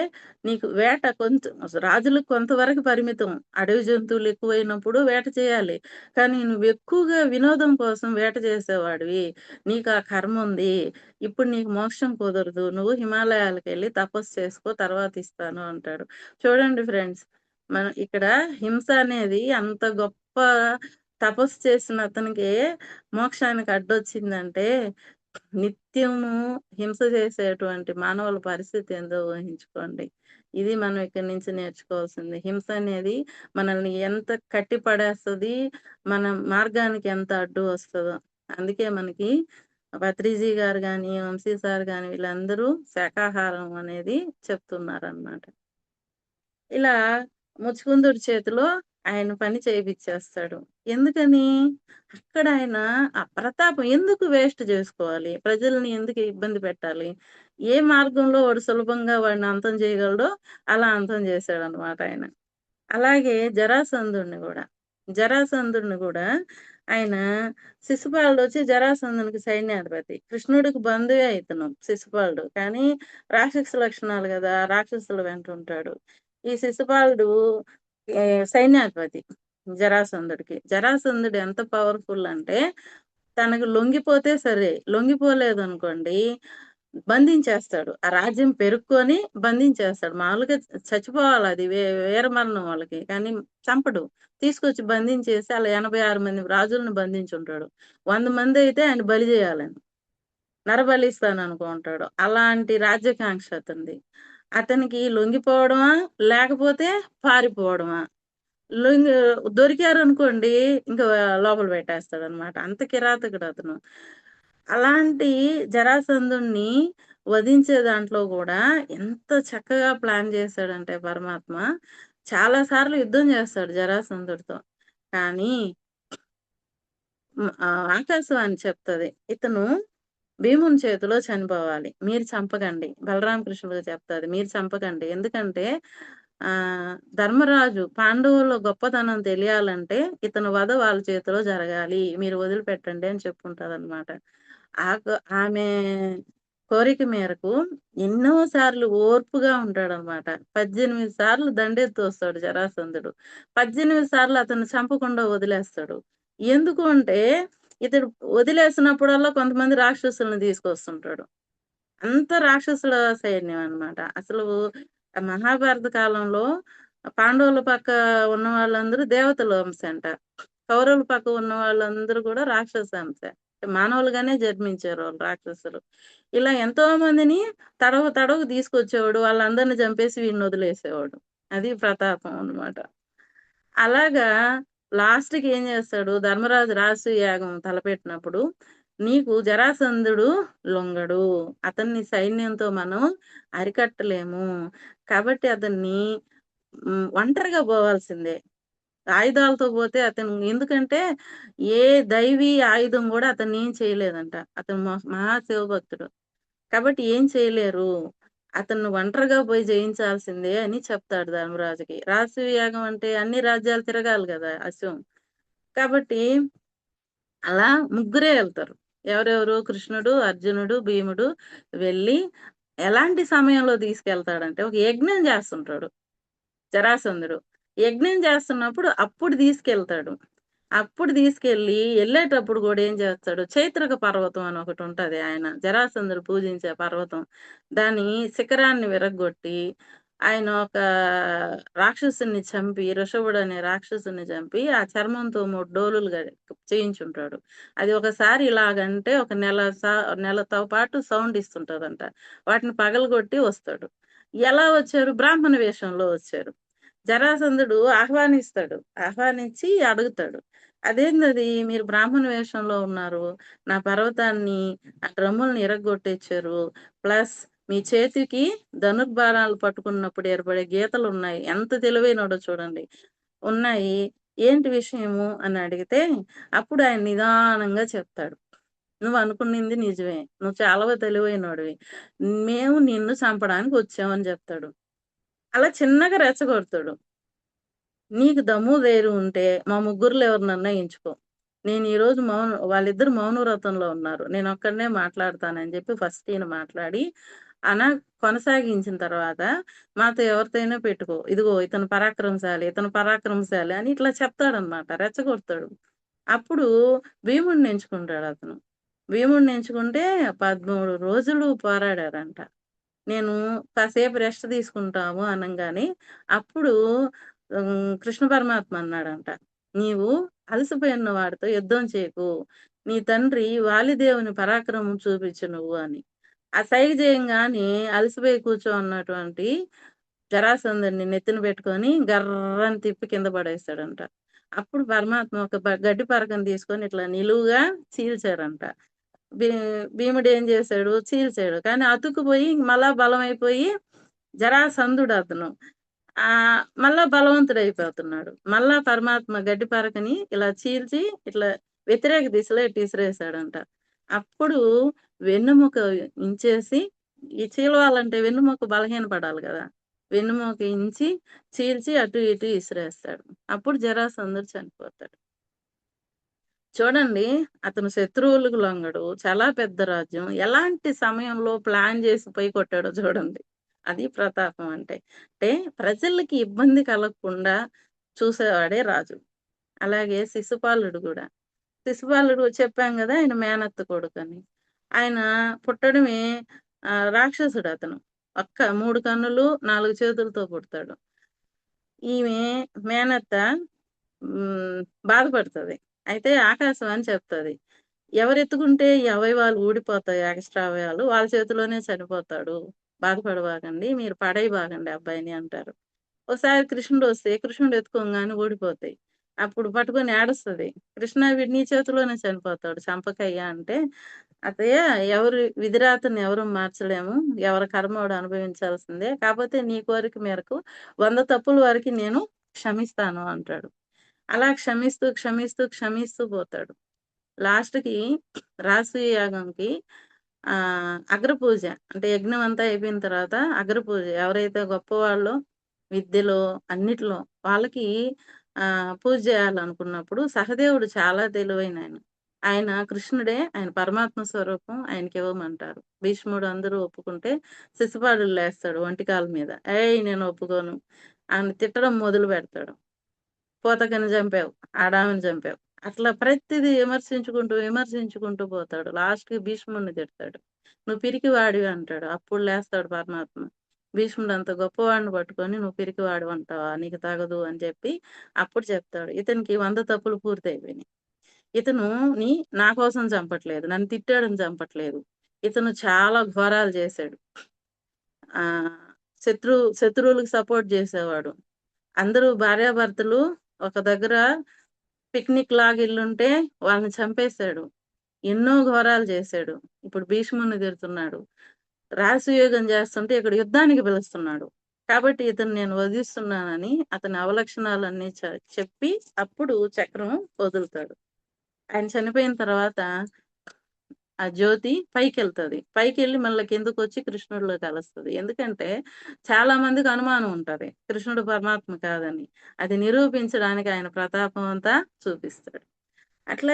A: నీకు వేట కొంచెం రాజులకు కొంతవరకు పరిమితం. అడవి జంతువులు ఎక్కువైనప్పుడు వేట చేయాలి. కానీ నువ్వెక్కువగా వినోదం కోసం వేట చేసేవాడివి. నీకా కర్ముంది. ఇప్పుడు నీకు మోక్షం కుదరదు. నువ్వు హిమాలయాలకెళ్ళి తపస్సు చేసుకో తర్వాత ఇస్తాను అంటాడు. చూడండి ఫ్రెండ్స్, మనం ఇక్కడ హింస అనేది అంత గొప్ప తపస్సు చేసిన అతనికే మోక్షానికి అడ్డొచ్చిందంటే నిత్యము హింస చేసేటువంటి మానవుల పరిస్థితి ఏందో ఊహించుకోండి. ఇది మనం ఇక్కడి నుంచి నేర్చుకోవాల్సింది. హింస అనేది మనల్ని ఎంత కట్టి పడేస్తది, మన మార్గానికి ఎంత అడ్డు వస్తదో. అందుకే మనకి పత్రిజీ గారు గాని, వంశీ సార్ గాని వీళ్ళందరూ శాకాహారం అనేది చెప్తున్నారనమాట. ఇలా ముచుకుందుడి చేతిలో ఆయన పని చేపిచ్చేస్తాడు. ఎందుకని? అక్కడ ఆయన ఆ ప్రతాపం ఎందుకు వేస్ట్ జేసుకోవాలి? ప్రజల్ని ఎందుకు ఇబ్బంది పెట్టాలి? ఏ మార్గంలో వాడు సులభంగా వాడిని అంతం చేయగలడో అలా అంతం చేశాడనమాట ఆయన. అలాగే జరాసంధుడిని గూడా ఆయన శిశుపాలుడొచ్చి జరాసంధునికి సైన్యాధిపతి. కృష్ణుడికి బంధువే ఇతను శిశుపాలుడు. కానీ రాక్షస లక్షణాలు గదా! రాక్షసుల వెంటుంటాడు. ఈ శిశుపాలుడు సైన్యాధిపతి జరాసంధుడికి. జరాసంధుడు ఎంత పవర్‌ఫుల్ అంటే తనకు లొంగిపోతే సరే, లొంగిపోలేదనుకోండి బంధించేస్తాడు. ఆ రాజ్యం పెరుక్కొని బంధించేస్తాడు. మామూలుగా చచ్చిపోవాలది వీరమరణం వాళ్ళకి. కానీ చంపడు. తీసుకొచ్చి బంధించేసి అలా 86 మంది రాజులను బంధించుంటాడు. 100 మందయితే ఆయన బలి జేయాలని. నరబలిస్తాననుకుంటాడు. అలాంటి రాజ్యకాంక్ష అతనిది. అతనికి లొంగిపోవడమా? లేకపోతే పారిపోవడమా? లొంగి దొరికారనుకోండి ఇంక లోపల పెట్టేస్తాడనమాట. అంత కిరాతకుడతను. అలాంటి జరాసంధుడిని వధించే దాంట్లో గూడా ఎంత చక్కగా ప్లాన్ జేశాడంటే పరమాత్మ, చాలా సార్లు యుద్ధం జేస్తాడు జరాసంధుడితో. కానీ ఆకాశవాణి చెప్తది. ఇతను భీముని చేతిలో చనిపోవాలి. మీరు చంపకండి. బలరామకృష్ణుడు చెప్తాది. మీరు చంపకండి. ఎందుకంటే ధర్మరాజు పాండవుల గొప్పతనం తెలియాలంటే ఇతని వధ వాళ్ళ చేతిలో జరగాలి. మీరు వదిలిపెట్టండి అని చెప్పుంటదనమాట. ఆమె కోరిక మేరకు ఎన్నో సార్లు ఓర్పుగా ఉంటాడనమాట. 18 సార్లు దండెత్తొస్తాడు జరాసంధుడు. 18 సార్లు అతన్ని చంపకుండా వదిలేస్తాడు. ఎందుకు అంటే ఇతడు వదిలేసినప్పుడల్లా కొంతమంది రాక్షసుల్ని తీసుకొస్తుంటాడు. అంత రాక్షసుల సైన్యం అన్నమాట. అసలు మహాభారత కాలంలో పాండవుల పక్క ఉన్న వాళ్ళందరూ దేవతల అంశంట. కౌరవుల పక్క ఉన్న వాళ్ళందరూ కూడా రాక్షస అంశ. మానవులుగానే జన్మించారు వాళ్ళు రాక్షసులు. ఇలా ఎంతో మందిని తడవకు తీసుకొచ్చేవాడు. వాళ్ళందరిని చంపేసి వీడిని వదిలేసేవాడు. అది ప్రతాపం అన్నమాట. అలాగా లాస్ట్‌కి ఏం చేస్తాడు ధర్మరాజు రాజసూయ యాగం తలపెట్టినప్పుడు, నీకు జరాసంధుడు లొంగడు. అతన్ని సైన్యంతో మనం అరికట్టలేము. కాబట్టి అతన్ని ఒంటరిగా పోవాల్సిందే. ఆయుధాలతో పోతే అతను ఎందుకంటే ఏ దైవీ ఆయుధం గూడా అతన్నేం చేయలేదంట. అతను మహా శివభక్తుడు. కాబట్టి ఏం చేయలేరు. అతన్ని ఒంటరిగా పోయి జయించాల్సిందే అని చెప్తాడు ధర్మరాజుకి. రాజసూయ యాగం అంటే అన్ని రాజ్యాలు తిరగాలి గదా! అశ్వం. కాబట్టి అలా ముగ్గురే ఎళ్తారు. ఎవరెవరు కృష్ణుడు, అర్జునుడు, భీముడు వెళ్ళి ఎలాంటి సమయంలో తీసుకెళ్తాడంటే ఒక యజ్ఞం చేస్తుంటాడు జరాసంధుడు. యజ్ఞం చేస్తున్నప్పుడు అప్పుడు తీసుకెళ్తాడు. అప్పుడు తీసుకెళ్ళి ఎళ్ళేటప్పుడు గూడా ఏం చేస్తాడు, చైత్రక పర్వతం అని ఒకటుంటది ఆయన జరాసంధుడు పూజించే పర్వతం. దాని శిఖరాన్ని విరగ్గొట్టి, ఆయన ఒక రాక్షసుడిని చంపి, వృషభుడనే రాక్షసుడిని చంపి, ఆ చర్మంతో 3 డోలులుగా చేయించుంటాడు. అది ఒకసారి ఇలాగంటే ఒక నెలతో పాటు సౌండ్ ఇస్తుంటదంట. వాటిని పగలగొట్టి వస్తాడు. ఎలా వచ్చారు? బ్రాహ్మణ వేషంలో వచ్చారు. జరాసంధుడు ఆహ్వానిస్తాడు. ఆహ్వానించి అడుగుతాడు. అదేందది మీరు బ్రాహ్మణ వేషంలో ఉన్నారు. నా పర్వతాన్ని, ఆ డ్రమ్ముల్ని ఇరగ్గొట్టిచ్చారు. ప్లస్ మీ చేతికి ధనుర్బాణాలు పట్టుకున్నప్పుడు ఏర్పడే గీతలున్నాయి. ఎంత తెలివైనోడో చూడండి. ఉన్నాయి. ఏంటి విషయము అని అడిగితే, అప్పుడు ఆయన నిదానంగా చెప్తాడు. నువ్వనుకునింది నిజమే. నువ్వు చాలా తెలివైనోడివి. మేము నిన్ను చంపడానికి వచ్చామని జెప్తాడు. అలా చిన్నగా రెచ్చగొడతాడు. నీకు దమ్ము ధైర్యం ఉంటే మా ముగ్గురిలో ఎవరినన్నా ఎంచుకో. నేను ఈరోజు వాళ్ళిద్దరు మౌనవ్రతంలో ఉన్నారు. నేనొక్కడినే మాట్లాడతానని చెప్పి ఫస్ట్ ఈయన మాట్లాడి, కొనసాగించిన తర్వాత మాతో ఎవరితోనైనా పెట్టుకో. ఇదిగో ఇతను పరాక్రమశాలి అని ఇట్లా చెప్తాడనమాట. రెచ్చగొడతాడు. అప్పుడు భీముడిని ఎంచుకుంటాడతను. భీముడిని ఎంచుకుంటే 13 రోజులు పోరాడారంట. నేను కాసేపు రెస్ట్ తీసుకుంటాము అనంగానే, అప్పుడు కృష్ణ పరమాత్మ అన్నాడంట. "నీవు అలసిపోయిన వాడితో యుద్ధం చేయకు. నీ తండ్రి వాలిదేవుని పరాక్రమం చూపించు నువ్వు" అని. ఆ సైగ చేయంగానే అలసిపోయి కూర్చోన్నటువంటి జరాసంధుడిని నెత్తిన పెట్టుకొని గర్రని తిప్పి కింద పడేస్తాడంట. అప్పుడు పరమాత్మ ఒక గడ్డి పరకను తీసుకొని ఇట్లా నిలువుగా చీల్చారంట. భీ భీముడేం జేశాడు? చీల్చాడు. కానీ అతుక్కుపోయి మళ్ళా బలమైపోయి జరాసంధుడతను. మళ్ళా బలవంతుడయిపోతున్నాడు. మళ్ళా పరమాత్మ గడ్డి పరకని ఇలా చీల్చి ఇట్లా వ్యతిరేక దిశలో ఇటు ఇసిరేసాడంట. అప్పుడు వెన్నెముక ఇంచేసి ఈ చీలవాలంటే వెన్నెముక బలహీనపడాలి గదా! వెన్నెముక ఇంచి చీల్చి అటు ఇటు ఇసిరేస్తాడు. అప్పుడు జరాసంధుడు చనిపోతాడు. చూడండి. అతను శత్రువులకు లొంగడు. చాలా పెద్ద రాజ్యం. ఎలాంటి సమయంలో ప్లాన్ చేసి పోయి కొట్టాడో చూడండి. అది ప్రతాపం అంటే. అంటే ప్రజలకి ఇబ్బంది కలగకుండా చూసేవాడే రాజు. అలాగే శిశుపాలుడు గూడా. శిశుపాలుడు చెప్పాం గదా! ఆయన మేనత్త కొడుకని. ఆయన పుట్టడమే రాక్షసుడతను. 3 కన్నులు, 4 చేతులతో పుడతాడు. ఈమె మేనత్త బాధపడతది. అయితే ఆకాశవాణి చెప్తది. ఎవరెత్తుకుంటే ఈ అవయవాలు ఊడిపోతాయి ఎక్స్‌ట్రా అవయవాలు. వాళ్ళ చేతిలోనే చనిపోతాడు. బాధపడబాకండి. మీరు పడేయబాకండి అబ్బాయిని అంటారు. ఓసారి కృష్ణుడొస్తే కృష్ణుడు ఎత్తుకోంగానే ఊడిపోతాయి. అప్పుడు పట్టుకొని ఏడుస్తది. కృష్ణ వీడు నీ చేతిలోనే చనిపోతాడు చంపకయ్యా అంటే, అత్తయ్య ఎవరి విధిరాతను ఎవరు మార్చలేము. ఎవరి కర్మ వాడు అనుభవించాల్సిందే. కాపోతే నీ కోరిక మేరకు 100 తప్పుల వరకి నేను క్షమిస్తాను అంటాడు. అలా క్షమిస్తూ పోతాడు. లాస్ట్‌కి రాజసూయ యాగంకి అగ్రపూజ అంటే యజ్ఞం అంతా అయిపోయిన తర్వాత అగ్రపూజ ఎవరైతే గొప్పవాళ్ళో విద్యలో, అన్నిట్లో వాళ్ళకి పూజ చేయాలనుకున్నప్పుడు సహదేవుడు చాలా తెలివైనాయన. ఆయన కృష్ణుడే, ఆయన పరమాత్మ స్వరూపం ఆయనకివ్వమంటారు. భీష్ముడు అందరూ ఒప్పుకుంటే శిశుపాలుడు లేస్తాడు ఒంటికాల మీద. "ఏయ్! నేను ఒప్పుకోను" అని తిట్టడం మొదలుపెడతాడు. "పూతకని చంపావు, ఆడామెను చంపావు." అట్లా ప్రతిదీ విమర్శించుకుంటూ పోతాడు. లాస్ట్‌కి భీష్ముడిని తిడతాడు. "నువ్వు పిరికివాడివి" అంటాడు. అప్పుడు లేస్తాడు పరమాత్మ. భీష్ముడు అంత గొప్పవాడిని పట్టుకొని "నువ్వు పిరికివాడివంటావా? నీకు తగదు" అని చెప్పి అప్పుడు చెప్తాడు. ఇతనికి 100 తప్పులు పూర్తయిపోయినాయి. ఇతను ని నా కోసం చంపట్లేదు. నన్ను తిట్టాడని చంపట్లేదు. ఇతను చాలా ఘోరాలు చేశాడు. ఆహ్, శత్రువులకు సపోర్ట్ చేసేవాడు. అందరూ భార్యాభర్తలు ఒక దగ్గర పిక్నిక్ లాగెళ్ళుంటే వాళ్ళని చంపేశాడు. ఎన్నో ఘోరాలు చేశాడు. ఇప్పుడు భీష్ముడిని తిడుతున్నాడు. రాజసూయోగం చేస్తుంటే ఇక్కడ యుద్ధానికి పిలుస్తున్నాడు. కాబట్టి ఇతన్ని నేను వధిస్తున్నానని అతని అవలక్షణాలన్నీ చెప్పి అప్పుడు చక్రం వదులుతాడు. ఆయన చనిపోయిన తర్వాత ఆ జ్యోతి పైకెళ్తది. పైకెళ్ళి మళ్ళా కిందకొచ్చి కృష్ణుడిలో కలుస్తది. ఎందుకంటే చాలా మందికి అనుమానం ఉంటది. కృష్ణుడు పరమాత్మ కాదని. అది నిరూపించడానికి ఆయన ప్రతాపం అంతా చూపిస్తాడు. అట్లా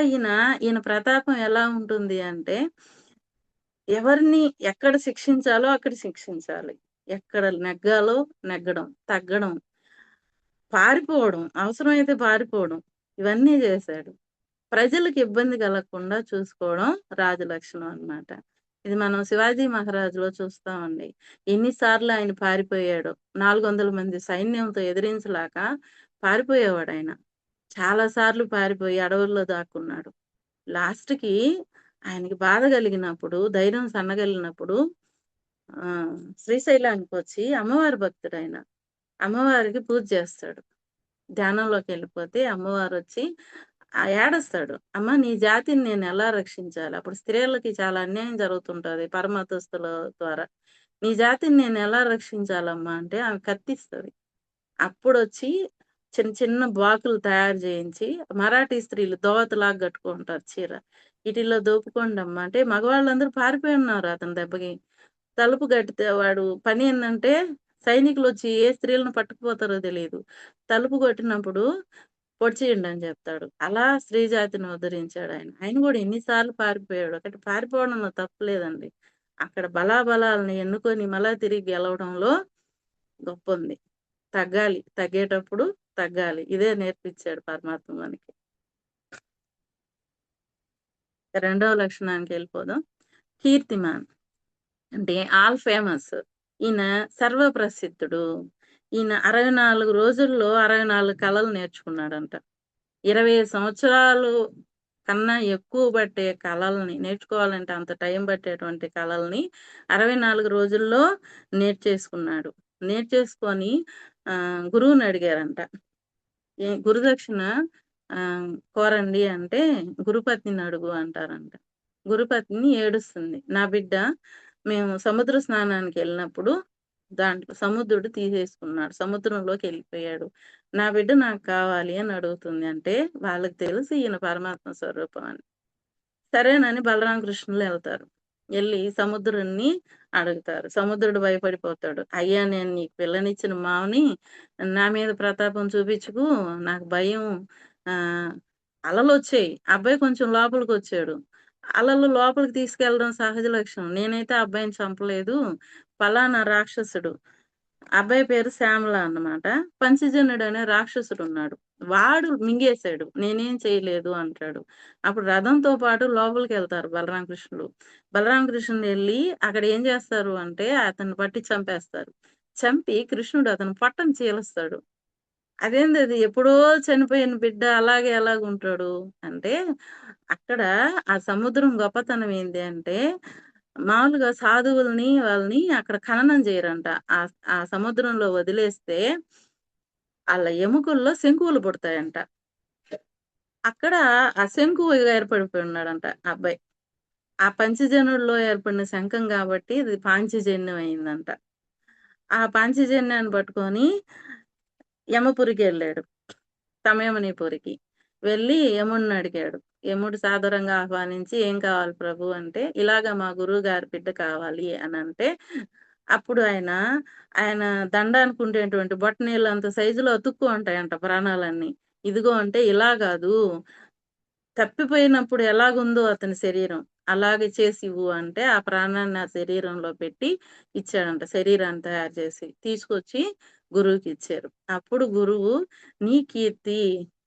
A: ఈయన ప్రతాపం ఎలా ఉంటుంది అంటే, ఎవరిని ఎక్కడ శిక్షించాలో అక్కడ శిక్షించాలి. ఎక్కడ నెగ్గాలో నెగ్గడం, తగ్గడం, పారిపోవడం, అవసరమైతే పారిపోవడం ఇవన్నీ జేశాడు. ప్రజలకు ఇబ్బంది కలగకుండా చూసుకోవడం రాజు లక్షణం అన్నమాట. ఇది మనం శివాజీ మహారాజులో చూస్తామండి. ఎన్ని సార్లు ఆయన పారిపోయాడో. 400 మంది సైన్యంతో ఎదిరించలేక పారిపోయేవాడాయన. చాలా సార్లు పారిపోయి అడవుల్లో దాక్కున్నాడు. లాస్ట్‌కి ఆయనకి బాధ కలిగినప్పుడు, ధైర్యం సన్నగిల్లినప్పుడు శ్రీశైలానికొచ్చి అమ్మవారి భక్తుడాయన. అమ్మవారికి పూజ చేస్తాడు. ధ్యానంలోకెళ్ళిపోతే అమ్మవారొచ్చి ఏడస్తాడు. "అమ్మ నీ జాతిని నేనెలా రక్షించాలి?" అప్పుడు స్త్రీలకి చాలా అన్యాయం జరుగుతుంటది పరమతస్తుల ద్వారా. "నీ జాతిని నేనెలా రక్షించాలమ్మా" అంటే ఆమె కత్తిస్తది. అప్పుడొచ్చి చిన్న చిన్న బాకులు తయారు చేయించి మరాఠీ స్త్రీలు దోవతిలాగా కట్టుకుంటారు చీర. "ఈటిల్లో దోపుకోండమ్మా" అంటే మగవాళ్ళందరూ పారిపోయి ఉన్నారు అతని దెబ్బకి. తలుపు గట్టితే వాడు పనేందంటే సైనికులొచ్చి ఏ స్త్రీలను పట్టుకుపోతారో తెలీదు. తలుపు కొట్టినప్పుడు పొడిచేయండని జెప్తాడు. అలా స్త్రీ జాతిని ఉద్ధరించాడాయన. ఆయన గూడా ఎన్ని సార్లు పారిపోయాడో. అక్కడ పారిపోవడంలో తప్పు లేదండి. అక్కడ బలాబలాల్ని ఎన్నుకొని మళ్ళా తిరిగి గెలవడంలో గొప్పుంది. తగ్గాలి. తగ్గేటప్పుడు తగ్గాలి. ఇదే నేర్పిచ్చాడు పరమాత్మ మనకి. రెండవ లక్షణానికెళ్ళిపోదాం. కీర్తిమాన్. అంటే ఆల్ ఫేమస్. ఈయన సర్వప్రసిద్ధుడు. ఈయన 64 రోజుల్లో 64 కళలు నేర్చుకున్నాడంట. 20 సంవత్సరాలు కన్నా ఎక్కువ పట్టే కళల్ని నేర్చుకోవాలంటే అంత టైం పట్టేటువంటి కళల్ని 64 రోజుల్లో నేర్చేసుకున్నాడు. నేర్చేసుకొని గురువునడిగారంట. గురుదక్షిణ కోరండి అంటే గురుపత్నిని అడుగు అంటారంట. గురుపత్ని ఏడుస్తుంది. నా బిడ్డ మేము సముద్ర స్నానానికెళ్ళినప్పుడు దాంట్లో సముద్రుడు తీసేసుకున్నాడు. సముద్రంలోకెళ్ళిపోయాడు. నా బిడ్డ నాకు కావాలి అని అడుగుతుంది. అంటే వాళ్ళకి తెలుసు ఈయన పరమాత్మ స్వరూపం అని. సరేనని బలరామకృష్ణులు ఎళ్తారు. ఎళ్లి సముద్రుడిని అడుగుతారు. సముద్రుడు భయపడిపోతాడు. "అయ్యా! నేను నీకు పిల్లనిచ్చిన మావని. నా మీద ప్రతాపం చూపించకు. నాకు భయం. ఆహ్, అలలొచ్చాయి. అబ్బాయి కొంచెం లోపలికొచ్చాడు. అలలు లోపలికి తీసుకెళ్ళడం సహజ లక్షణం. నేనైతే ఆ అబ్బాయిని చంపలేదు. పలానా రాక్షసుడు. అబ్బాయి పేరు శ్యామల అన్నమాట. పంచజన్యుడనే రాక్షసుడున్నాడు. వాడు మింగేసాడు. నేనేం చేయలేదు అంటాడు. అప్పుడు రథంతో పాటు లోపలికెళ్తారు బలరామకృష్ణులు. బలరామకృష్ణులెళ్లి అక్కడ ఏం చేస్తారు అంటే అతన్ని పట్టి చంపేస్తారు. చంపి కృష్ణుడు అతని పొట్టను చీలుస్తాడు. అదేందది ఎప్పుడో చనిపోయిన బిడ్డ అలాగే ఎలాగుంటాడు? అంటే అక్కడ ఆ సముద్రం గొప్పతనం ఏంది అంటే మామూలుగా సాధువుల్ని వాళ్ళని అక్కడ ఖననం చేయరంట. ఆ సముద్రంలో వదిలేస్తే ఆళ్ళ ఎముకల్లో శంకువులు పుడతాయంట. అక్కడ ఆ శంకువు ఏర్పడిపోయి ఉన్నాడంట ఆ అబ్బాయి. ఆ పంచజనుల్లో ఏర్పడిన శంఖం గాబట్టి ఇది పాంచజన్యం అయిందంట. ఆ పాంచజన్యాన్ని పట్టుకొని యమపురికెళ్ళాడు. సమయమణిపురికి. వెళ్ళి యముడినడిగాడు. యముడు సాదరంగా ఆహ్వానించి "ఏం కావాలి ప్రభు" అంటే, "ఇలాగ మా గురువుగారి బిడ్డ కావాలి" అనంటే, అప్పుడు ఆయన దండానికి ఉండేటువంటి బొటనవేలంత సైజులో అతుక్కు ఉంటాయంట ప్రాణాలన్నీ. ఇదిగో అంటే ఇలా గాదు. తప్పిపోయినప్పుడు ఎలాగుందో అతని శరీరం, అలాగే చేసివ్వు అంటే, ఆ ప్రాణాన్ని ఆ శరీరంలో పెట్టి ఇచ్చాడంట. శరీరాన్ని తయారు చేసి, తీసుకొచ్చి గురువుకిచ్చారు. అప్పుడు గురువు "నీ కీర్తి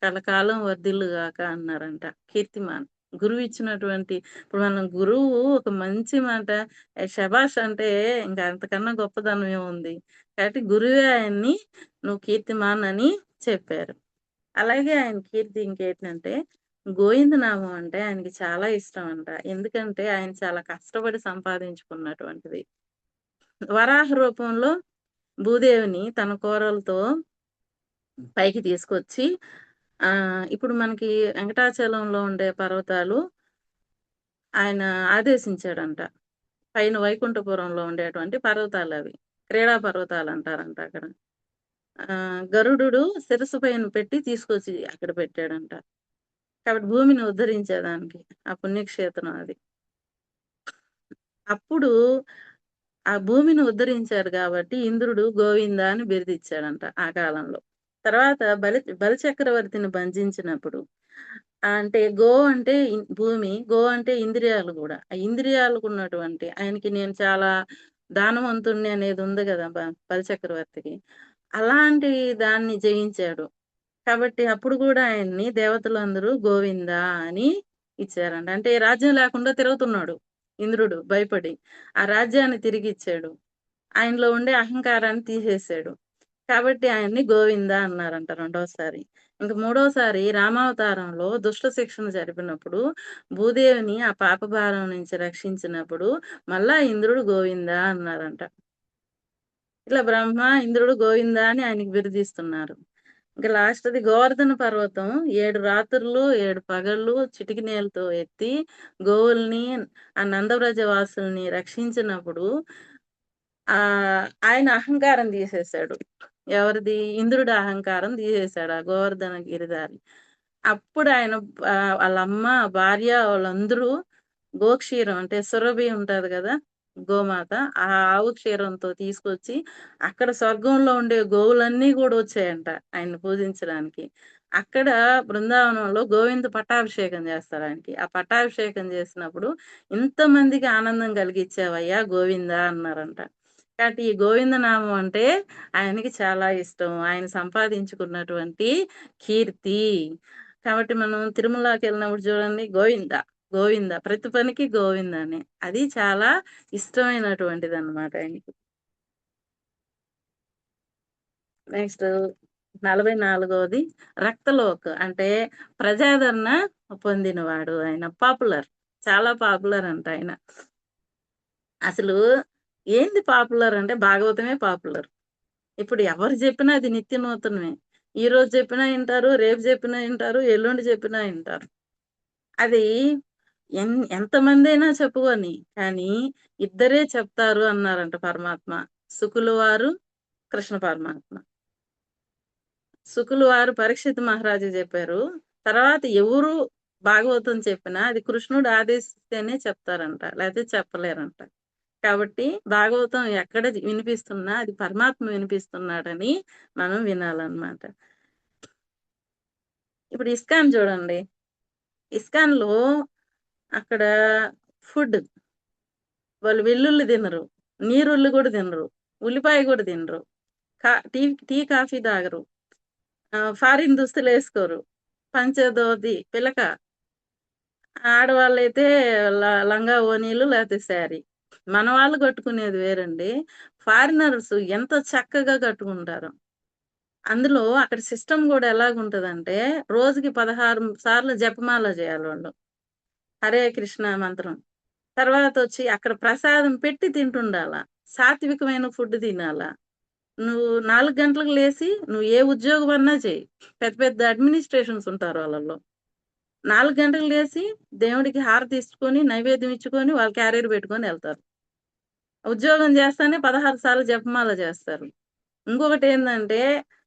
A: కలకాలం వర్ధిల్లుగాక" అన్నారంట. కీర్తిమాన్. గురువిచ్చినటువంటి ఇప్పుడు మనం గురువు ఒక మంచి మాట శభాష్ అంటే ఇంక అంతకన్నా గొప్పదనం ఏముంది. కాబట్టి గురువే ఆయన్ని "నువ్వు కీర్తిమాన్" అని చెప్పారు. అలాగే ఆయన కీర్తి ఇంకేంటంటే, గోవిందనామం అంటే ఆయనకి చాలా ఇష్టమంట. ఎందుకంటే, ఆయన చాలా కష్టపడి సంపాదించుకున్నటువంటిది. వరాహ రూపంలో భూదేవిని తన కోరలతో పైకి తీసుకొచ్చి ఇప్పుడు మనకి వెంకటాచలంలో ఉండే పర్వతాలు ఆయన ఆదేశించాడంట. పైన వైకుంఠపురంలో ఉండేటువంటి పర్వతాలవి. క్రీడా పర్వతాలంటారంట అక్కడ. గరుడుడు శిరస్సు పైన పెట్టి తీసుకొచ్చి అక్కడ పెట్టాడంట. కాబట్టి భూమిని ఉద్ధరించేదానికి. ఆ పుణ్యక్షేత్రం అది. అప్పుడు ఆ భూమిని ఉద్ధరించారు గాబట్టి ఇంద్రుడు గోవింద అని బిరుదిచ్చాడంట ఆ కాలంలో. తర్వాత బలిచక్రవర్తిని బంధించినప్పుడు అంటే గో అంటే భూమి, గో అంటే ఇంద్రియాలు గూడా. ఆ ఇంద్రియాలకున్నటువంటి ఆయనకి నేను చాలా దానవంతుడిని అనేది ఉంది గదా! బలిచక్రవర్తికి. అలాంటి దాన్ని జయించాడు. కాబట్టి అప్పుడు గూడా ఆయన్ని దేవతలందరూ గోవిందా అని ఇచ్చారంట. అంటే రాజ్యం లేకుండా తిరుగుతున్నాడు ఇంద్రుడు భయపడి. ఆ రాజ్యాన్ని తిరిగిచ్చాడు. ఆయనలో ఉండే అహంకారాన్ని తీసేసాడు. కాబట్టి ఆయన్ని గోవిందా అన్నారంట రెండోసారి. ఇంక మూడోసారి రామావతారంలో దుష్ట శిక్షణ జరిపినప్పుడు భూదేవిని ఆ పాప భారం నుంచి రక్షించినప్పుడు మళ్ళా ఇంద్రుడు గోవిందా అన్నారంట. ఇట్లా బ్రహ్మ, ఇంద్రుడు గోవిందా అని ఆయనకి బిరుదిస్తున్నారు. ఇంక లాస్ట్‌ది గోవర్ధన పర్వతం 7 రాత్రులు, 7 పగళ్ళు చిటికినేలతో ఎత్తి గోవుల్ని, ఆ నందవ్రజ వాసుల్ని రక్షించినప్పుడు ఆయన అహంకారం తీసేసాడు. ఎవరిది? ఇంద్రుడి అహంకారం తీసేసాడు ఆ గోవర్ధన గిరిధారి. అప్పుడు ఆయన వాళ్ళమ్మ, భార్య వాళ్ళందరూ గోక్షీరం అంటే సురభి ఉంటది గదా! గోమాత. ఆ ఆవు క్షీరంతో తీసుకొచ్చి అక్కడ స్వర్గంలో ఉండే గోవులన్నీ గూడా వచ్చాయంట ఆయన్ని పూజించడానికి. అక్కడ బృందావనంలో గోవింద పట్టాభిషేకం జేస్తారాయనకి. ఆ పట్టాభిషేకం జేసినప్పుడు "ఇంతమందికి ఆనందం కలిగిచ్చావయ్యా గోవిందా" అన్నారంట. కాబట్టి ఈ గోవిందనామం అంటే ఆయనకి చాలా ఇష్టం. ఆయన సంపాదించుకున్నటువంటి కీర్తి. కాబట్టి మనం తిరుమలకెళ్ళినప్పుడు చూడండి గోవింద, గోవింద ప్రతి పనికి గోవిందానే. అది చాలా ఇష్టమైనటువంటిదనమాట ఆయనకి. నెక్స్ట్ 44వది రక్తలోక్ అంటే ప్రజాదరణ పొందినవాడు ఆయన. పాపులర్. చాలా పాపులర్ అంట ఆయన. అసలు ఏంది పాపులర్ అంటే భాగవతమే పాపులర్. ఇప్పుడు ఎవరు జెప్పినా అది నిత్య నూతనమే. ఈరోజు చెప్పినా ఇంటారు, రేపు చెప్పినా ఇంటారు, ఎల్లుండి చెప్పినా ఇంటారు. అది ఎంతమందైనా చెప్పుకోని, కానీ ఇద్దరే చెప్తారు అన్నారంట పరమాత్మ. శుకుల వారు, కృష్ణ పరమాత్మ. శుకుల వారు పరీక్షిత్ మహారాజుకి జెప్పారు. తర్వాత ఎవరు భాగవతం చెప్పినా అది కృష్ణుడు ఆదేశిస్తేనే చెప్తారంట. లేతే చెప్పలేరంట. కాబట్టి భాగవతం ఎక్కడ వినిపిస్తున్నా అది పరమాత్మ వినిపిస్తున్నాడని మనం వినాలన్నమాట. ఇప్పుడు ఇస్కాన్ చూడండి. ఇస్కాన్‌లో అక్కడ ఫుడ్ వాళ్ళు వెల్లుల్లి తినరు. నీరుల్లి గూడా తినరు. ఉల్లిపాయ గూడా తినరు. టీ, కాఫీ తాగరు. ఫారిన్ దుస్తులేసుకోరు. పంచె, పిలక. ఆడవాళ్ళైతే లంగా ఓణీలు లేతే శారీ. మనవాళ్ళు కట్టుకునేది వేరండి. ఫారినర్స్ ఎంత చక్కగా కట్టుకుంటారో. అందులో అక్కడ సిస్టమ్ గూడా ఎలాగుంటదంటే, రోజుకి 16 సార్లు జపమాల జేయాలోళ్ళు. హరే కృష్ణ మంత్రం. తర్వాతొచ్చి అక్కడ ప్రసాదం పెట్టి తింటుండాల. సాత్వికమైన ఫుడ్ తినాల. నువ్వు 4 గంటలకు లేసి నువ్వు ఏ ఉద్యోగమన్నా చెయి. పెద్ద పెద్ద అడ్మినిస్ట్రేషన్స్ ఉంటారు వాళ్ళలో. 4 గంటలకు లేసి దేవుడికి హారతిచ్చుకొని, నైవేద్యం ఇచ్చుకొని వాళ్ళు క్యారియర్ పెట్టుకొని ఎళ్తారు. ఉద్యోగం చేస్తానే 16 సార్లు జపమాల చేస్తారు. ఇంకొకటేందంటే,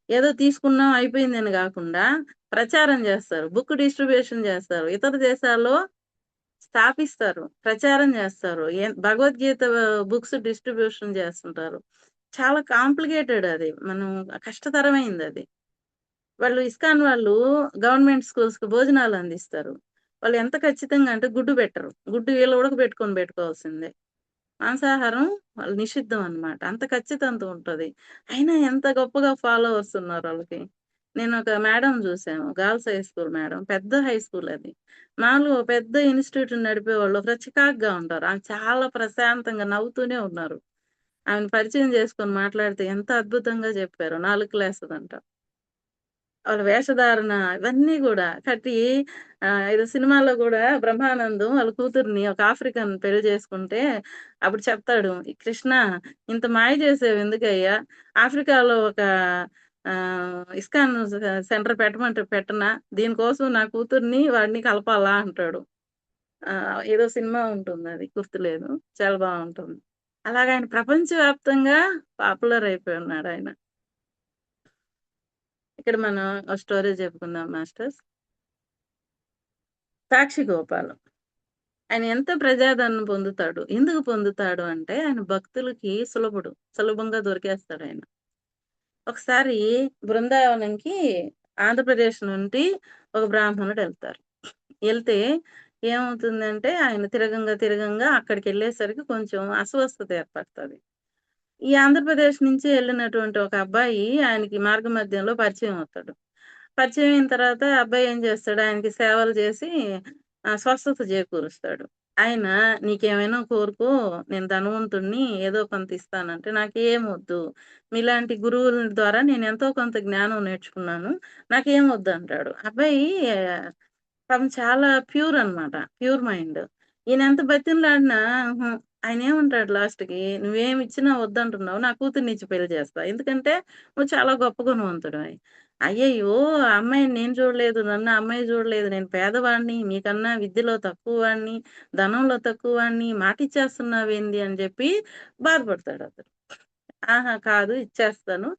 A: ఏదో తీసుకున్నాం అయిపోయిందని గాకుండా ప్రచారం జేస్తారు. బుక్ డిస్ట్రిబ్యూషన్ జేస్తారు. ఇతర దేశాల్లో స్థాపిస్తారు. ప్రచారం జేస్తారు. భగవద్గీత బుక్స్ డిస్ట్రిబ్యూషన్ జేస్తుంటారు. చాలా కాంప్లికేటెడ్ అది. కష్టతరమైందది. వాళ్ళు ఇస్కాన్ వాళ్ళు గవర్నమెంట్ స్కూల్స్‌కి భోజనాలు అందిస్తారు. వాళ్ళు ఎంత ఖచ్చితంగా అంటే గుడ్డు పెట్టరు. గుడ్డు వీళ్ళు ఉడకబెట్టుకొని పెట్టుకోవాల్సిందే. మాంసాహారం వాళ్ళు నిషిద్ధం అన్నమాట. అంత ఖచ్చితంతో ఉంటది. అయినా ఎంత గొప్పగా ఫాలోవర్స్ ఉన్నారాళ్ళకి. నేనొక మేడం జూసాను. Girls high school madam. పెద్ద హై స్కూల్ అది. మామూలుగా ఓ పెద్ద ఇన్‌స్టిట్యూట్ నడిపేవాళ్ళు ఒకరు చికాకుగా ఉంటారు. ఆమె చాలా ప్రశాంతంగా నవ్వుతూనే ఉన్నారు. ఆమెను పరిచయం చేసుకొని మాట్లాడితే ఎంత అద్భుతంగా జెప్పారో. 4 క్లాసుదంట. వాళ్ళ వేషధారణ ఇవన్నీ గూడా ఏదో సినిమాలో గూడా బ్రహ్మానందం వాళ్ళ కూతుర్ని ఒక ఆఫ్రికన్ పెళ్లి చేసుకుంటే, అప్పుడు చెప్తాడు, "ఈ కృష్ణ ఇంత మాయ చేసావెందుకయ్యా? ఆఫ్రికాలో ఒక ఇస్కాన్ సెంటర్ పెట్టమంటే పెట్టనా? దీనికోసం నా కూతుర్ని, వాడిని కలపాలా?" అంటాడు. ఏదో సినిమా ఉంటుందది గుర్తులేదు. చాలా బావుంటుంది. అలాగ ఆయన ప్రపంచవ్యాప్తంగా పాపులర్ అయిపోయున్నాడాయన. ఇక్కడ మనం ఓ స్టోరీ చెప్పుకుందాం మాస్టర్స్. 'సాక్షి గోపాలం.' ఆయన ఎంత ప్రజాదరణ పొందుతాడు. ఎందుకు పొందుతాడు అంటే, ఆయన భక్తులకి సులభంగా దొరికేస్తాడాయన. ఒకసారి బృందావనంకి ఆంధ్రప్రదేశ్ నుండి ఒక బ్రాహ్మణుడెళ్తారు. ఎళ్తే ఏమవుతుందంటే, ఆయన తిరగంగా అక్కడికెళ్ళేసరికి కొంచెం అస్వస్థత ఏర్పడతది. ఈ ఆంధ్రప్రదేశ్ నుంచి ఎళ్ళినటువంటి ఒక అబ్బాయి ఆయనకి మార్గమధ్యంలో పరిచయం అవుతాడు. పరిచయం అయిన తర్వాత ఆ అబ్బాయి ఏం చేస్తాడు, ఆయనకి సేవలు చేసి స్వస్థత చేకూరుస్తాడు. ఆయన "నీకేమైనా కోరుకో, నేను ధనవంతుడిని, ఏదో కొంత ఇస్తానంటే" "నాకేమొద్దు. మీలాంటి గురువుల ద్వారా నేను ఎంతో కొంత జ్ఞానం నేర్చుకున్నాను. నాకేమొద్దంటాడు." అబ్బాయి పాపం చాలా ప్యూర్ అన్నమాట. Pure mind. ఈయనెంత బతిమలాడినా ఆయనేమంటాడు లాస్ట్‌కి, "నువ్వేమిచ్చినా వద్దంటున్నావు. నా కూతుర్నిచ్చి పెళ్లి చేస్తా. ఎందుకంటే నువ్వు చాలా గొప్ప గుణవంతుడివి." అయ్యయ్యో! ఆ అమ్మాయిని నేను చూడలేదు. నన్ను ఆ అమ్మాయి చూడలేదు. నేను పేదవాడిని. మీకన్నా విద్యలో తక్కువ వాడిని, ధనంలో తక్కువ వాడిని. మాటిచ్చేస్తున్నావేంది అని చెప్పి బాధపడతాడతను. ఆహా! కాదు ఇచ్చేస్తాను.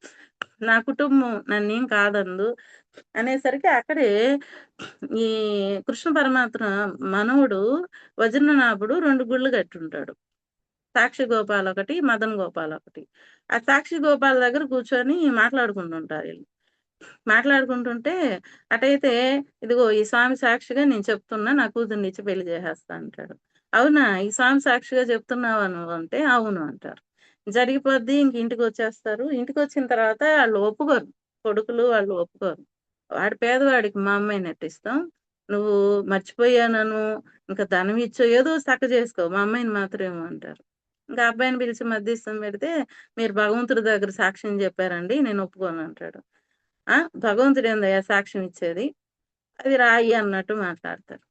A: నా కుటుంబం నన్నేం కాదనదు అనేసరికి అక్కడే ఈ కృష్ణ పరమాత్మ మనవడు వజ్రనాభుడు 2 గుళ్ళు కట్టుంటాడు. సాక్షి గోపాల్ ఒకటి, మదన్ గోపాల్ ఒకటి. ఆ సాక్షి గోపాల్ దగ్గర కూర్చొని మాట్లాడుకుంటుంటారీళ్ళు. మాట్లాడుకుంటుంటే అటైతే "ఇదిగో ఈ స్వామి సాక్షిగా నేను చెప్తున్నా నా కూతుర్నిచ్చి పెళ్లి చేసేస్తా" అంటాడు. "అవునా! ఈ స్వామి సాక్షిగా చెప్తున్నావా నువ్వు" అంటే, "అవును" అంటారు. జరిగిపోద్ది. ఇంక ఇంటికొచ్చేస్తారు. ఇంటికొచ్చిన తర్వాత ఆళ్ళు ఒప్పుకోరు. కొడుకులు వాళ్ళు ఒప్పుకోరు. వాడు పేదవాడికి మా అమ్మాయిని ఎట్టిస్తాం? నువ్వు మర్చిపోయానను, ఇంకా ధనం ఇచ్చో ఏదో సక్క చేసుకో. మా అమ్మాయిని మాత్రం ఇవ్వమంటారు. ఇంకా అబ్బాయిని పిలిచి మధ్యస్థం పెడితే, "మీరు భగవంతుడి దగ్గర సాక్ష్యం చెప్పారండి. నేను ఒప్పుకోనంటాడు." ఆ! భగవంతుడేందయ్యా సాక్ష్యం ఇచ్చేది? అది రాయి అన్నట్టు మాట్లాడతారు.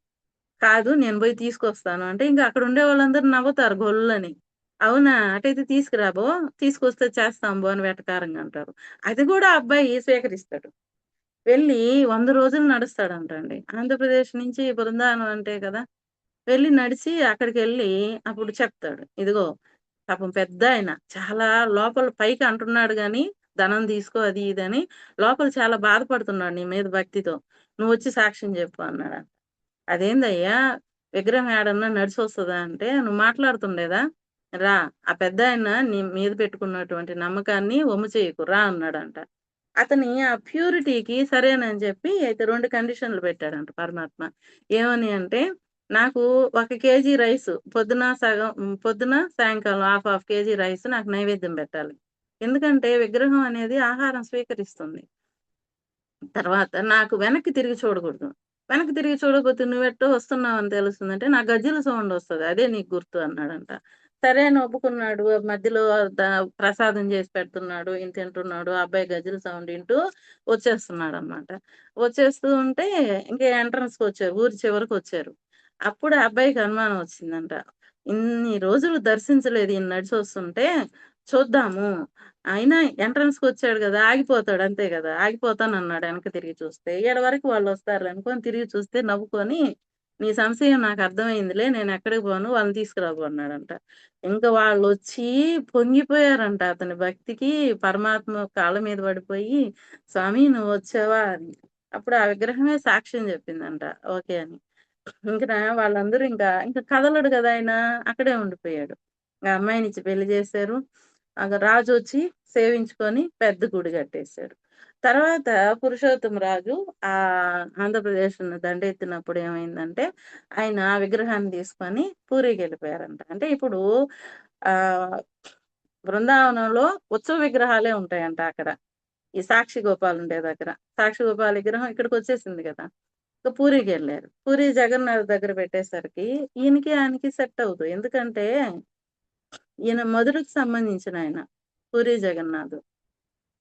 A: కాదు నేను బోయి తీసుకొస్తాను అంటే, ఇంక అక్కడ ఉండేవాళ్ళందరూ నవ్వుతారు గొల్లని. అవునా! అటైతే తీసుకురాబో, తీసుకొస్తే చేస్తాం బో అని వెటకారంగా అంటారు. అది గూడా అబ్బాయి స్వీకరిస్తాడు. వెళ్ళి 100 రోజులు నడుస్తాడంటండి. ఆంధ్రప్రదేశ్ నుంచి బృందావనం అంటే కదా! వెళ్లి నడిచి అక్కడికెళ్ళి అప్పుడు చెప్తాడు. ఇదిగో పాపం పెద్దాయన చాలా లోపల పైకి అంటున్నాడు గానీ, ధనం తీసుకో అది ఇది అని. లోపల చాలా బాధపడుతున్నాడు నీ మీద భక్తితో. నువ్వొచ్చి సాక్ష్యం చెప్పు అన్నాడంట. అదేందయ్యా! విగ్రహం ఏడన్నా నడిసొస్తదా అంటే, "నువ్వు మాట్లాడుతుండేదా? రా! ఆ పెద్దాయన నీ మీద పెట్టుకున్నటువంటి నమ్మకాన్ని వమ్ము చేయకు రా" అన్నాడంట. అతని ఆ ప్యూరిటీకి సరేనని చెప్పి అయితే 2 కండిషన్‌లు పెట్టాడంట పరమాత్మ. ఏమని అంటే, నాకు 1 కేజీ రైసు పొద్దున, సాయంకాలం హాఫ్ కేజీ రైస్ నాకు నైవేద్యం పెట్టాలి. ఎందుకంటే విగ్రహం అనేది ఆహారం స్వీకరిస్తుంది. తర్వాత నాకు వెనక్కి తిరిగి చూడకూడదు. వెనక్కి తిరిగి చూడకపోతే నువ్వెట్టో వస్తున్నావని తెలుస్తుందంటే, నా గజ్జెల సౌండొస్తది. అదే నీకు గుర్తు అన్నాడంట. సరే అని ఒప్పుకున్నాడు. మధ్యలో ద ప్రసాదం చేసి పెడుతున్నాడు. ఈయన తింటున్నాడు. ఆ అబ్బాయి గజ్జెల సౌండ్ ఇంటూ వచ్చేస్తున్నాడనమాట. వచ్చేస్తూ ఉంటే ఇంక ఎంట్రన్స్‌కొచ్చారు. ఊరి చివరకొచ్చారు. అప్పుడు ఆ అబ్బాయికి అనుమానం వచ్చిందంట. ఇన్ని రోజులు దర్శించలేదు ఈయన నడిసొస్తుంటే చూద్దాము అయినా ఎంట్రన్స్‌కొచ్చాడు గదా! ఆగిపోతాడు అంతే గదా! ఆగిపోతానన్నాడు ఎనక్కి తిరిగి చూస్తే. ఈడ వరకు వాళ్ళొస్తారులే అనుకోని తిరిగి చూస్తే నవ్వుకొని, "నీ సంశయం నాకర్థమైందిలే. నేనెక్కడికి పోను. వాళ్ళని తీసుకురాపో" అన్నాడంట. ఇంక వాళ్ళొచ్చి పొంగిపోయారంట అతని భక్తికి. పరమాత్మ కాళ్ళ మీద పడిపోయి, "స్వామి నువ్వొచ్చావా" అని. అప్పుడు ఆ విగ్రహమే సాక్ష్యం జెప్పిందంట. ఓకే అని. వాళ్ళందరూ ఇంకా కదలడు గదా! ఆయన. అక్కడే ఉండిపోయాడు. అమ్మాయినిచ్చి పెళ్లి జేశారు. రాజొచ్చి సేవించుకొని పెద్ద గుడి కట్టేసాడు. తర్వాత పురుషోత్తమరాజు ఆంధ్రప్రదేశ్‌ని దండెత్తినప్పుడు ఏమైందంటే, ఆయన ఆ విగ్రహాన్ని తీసుకొని పూరీకెళ్ళిపోయారంట. అంటే ఇప్పుడు ఆహ్, బృందావనంలో ఉత్సవ విగ్రహాలే ఉంటాయంట అక్కడ. ఈ సాక్షి గోపాల్ ఉండే దగ్గర. సాక్షి గోపాల్ విగ్రహం ఇక్కడికొచ్చేసింది గదా! ఇక పూరీకెళ్లారు. పూరి జగన్నాథ్ దగ్గర పెట్టేసరికి ఈయనకి, ఆయనకి సెట్ అవ్వదు. ఎందుకంటే ఈయన మధురకు సంబంధించినాయన. పూరి జగన్నాథ్.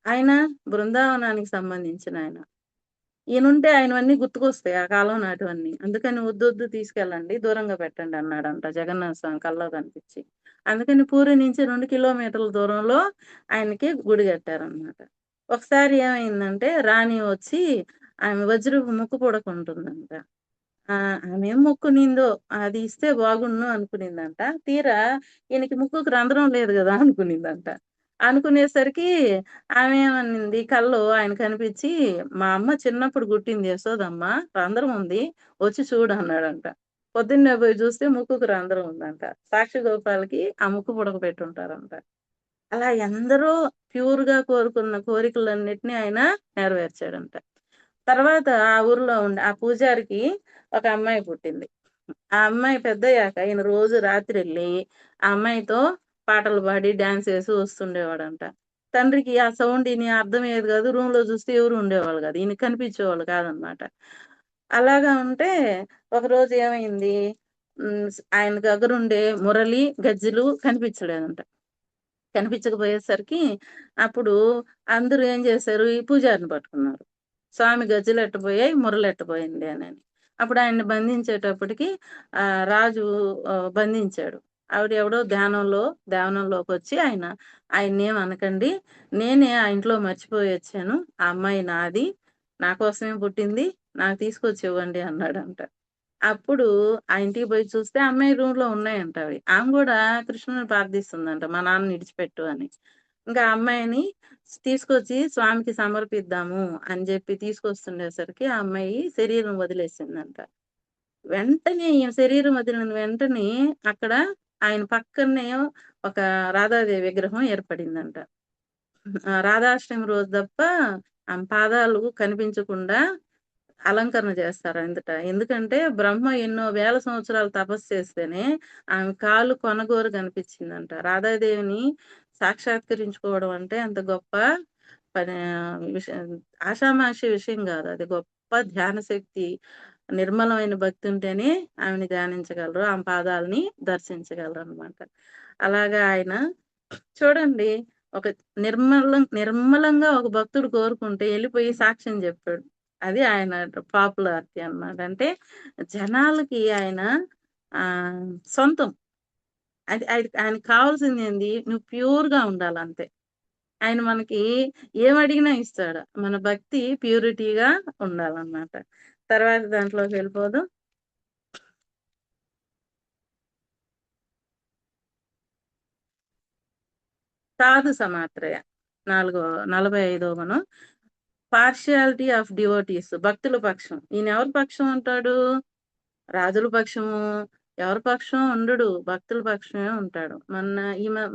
A: ఆయన బృందావనానికి సంబంధించినాయన. ఈయనుంటే ఆయనవన్నీ గుర్తుకొస్తాయి ఆ కాలం నాటివన్నీ. అందుకని "వద్దొద్దు తీసుకెళ్ళండి. దూరంగా పెట్టండి" అన్నాడంట జగన్నాథ స్వామి కల్లో కనిపిచ్చి. అందుకని పూరి నుంచి 2 కిలోమీటర్ల దూరంలో ఆయనకి గుడి కట్టారనమాట. ఒకసారి ఏమైందంటే రాణి వచ్చి ఆమె వజ్రపు ముక్కు పుడకుంటుందంట. ఆ! ఆమేం మొక్కునిందో అది ఇస్తే బాగున్ను అనుకునిందంట. తీరా ఈయనకి ముక్కుకి రంధ్రం లేదు గదా! అనుకునిందంట. అనుకునేసరికి ఆమేమనింది కల్లో ఆయన కనిపిచ్చి, "మా అమ్మ చిన్నప్పుడు గుట్టింది యశోదమ్మ. రంధ్రం ఉంది. వచ్చి చూడు" అన్నాడంట. పొద్దున్నే పోయి చూస్తే ముక్కుకు రంధ్రం ఉందంట. సాక్షి గోపాల్‌కి ఆ ముక్కు పుడక పెట్టుంటారంట. అలా ఎందరో ప్యూర్‌గా కోరుకున్న కోరికలన్నిటిని ఆయన నెరవేర్చాడంట. తర్వాత ఆ ఊర్లో ఉండే ఆ పూజారికి ఒక అమ్మాయి పుట్టింది. ఆ అమ్మాయి పెద్దయ్యాక ఈయన రోజు రాత్రెళ్లి ఆ అమ్మాయితో పాటలు పాడి, డాన్స్ ఏసి వస్తుండేవాడంట. తండ్రికి ఆ సౌండ్ ఇని అర్థమయ్యేది గాదు. రూమ్‌లో చూస్తే ఎవరు ఉండేవాళ్ళు గాదు. ఈయనకి కనిపించేవాళ్ళు కాదనమాట. అలాగా ఉంటే ఒకరోజు ఏమైంది ఆయన దగ్గరుండే మురళి, గజ్జెలు కనిపించలేదంట. కనిపించకపోయేసరికి అప్పుడు అందరూ ఏం చేశారు, ఈ పూజారిని పట్టుకున్నారు. స్వామి గజ్జెలెట్టబోయాయి, మురళెట్టబోయింది అనని. అప్పుడు ఆయన్ని బంధించేటప్పటికి రాజు బంధించాడు. ఆవిడెవడో ధ్యానంలోకొచ్చి ఆయన్నేం అనకండి. నేనే ఆ ఇంట్లో మర్చిపోయొచ్చాను. ఆ అమ్మాయి నాది. నా కోసమే పుట్టింది. నాకు తీసుకొచ్చి ఇవ్వండి అన్నాడంట. అప్పుడు ఆ ఇంటికి పోయి చూస్తే ఆ అమ్మాయి రూమ్‌లో ఉన్నాయంట అవి. ఆమె గూడా కృష్ణుడిని ప్రార్థిస్తుందంట. మా నాన్నని ఇడిచిపెట్టు అని. ఇంకా ఆ అమ్మాయిని తీసుకొచ్చి స్వామికి సమర్పిద్దాము అని జెప్పి తీసుకొస్తుండేసరికి ఆ అమ్మాయి శరీరం వదిలేసిందంట. వెంటనే ఈమె శరీరం వదిలిన వెంటనే అక్కడ ఆయన పక్కనే ఒక రాధాదేవి విగ్రహం ఏర్పడిందంట. రాధాష్టమి రోజు తప్ప ఆమె పాదాలు కనిపించకుండా అలంకరణ చేస్తారందుట. ఎందుకంటే బ్రహ్మ ఎన్నో వేల సంవత్సరాలు తపస్సు చేస్తేనే ఆమె కాలు కొనగోరు కనిపించిందంట. రాధాదేవిని సాక్షాత్కరించుకోవడం అంటే అంత గొప్ప విషయం, ఆషామాషీ విషయం గాదు. అది గొప్ప ధ్యాన శక్తి. నిర్మలమైన భక్తి ఉంటేనే ఆమెని ధ్యానించగలరు. ఆమె పాదాలని దర్శించగలరనమాట. అలాగా ఆయన చూడండి ఒక నిర్మలంగా ఒక భక్తుడు కోరుకుంటే ఎళ్ళిపోయి సాక్ష్యం జెప్పాడు. అది ఆయన పాపులారిటీ అన్నమాట. అంటే జనాలకి ఆయన సొంతం. అది ఆయనకి కావాల్సిందేంది నువ్వు ప్యూర్‌గా ఉండాలంతే. ఆయన మనకి ఏమడిగినా ఇస్తాడు. మన భక్తి ప్యూరిటీగా ఉండాలన్నమాట. తర్వాత దాంట్లోకెళ్ళిపోదాం. సాధు సమాత్రయ. 45వ మనం. పార్షియాలిటీ ఆఫ్ డివోటీస్ భక్తుల పక్షం. ఈయనెవరి పక్షం ఉంటాడు? రాజుల పక్షము, ఎవరి పక్షం ఉండడు. భక్తుల పక్షమే ఉంటాడు.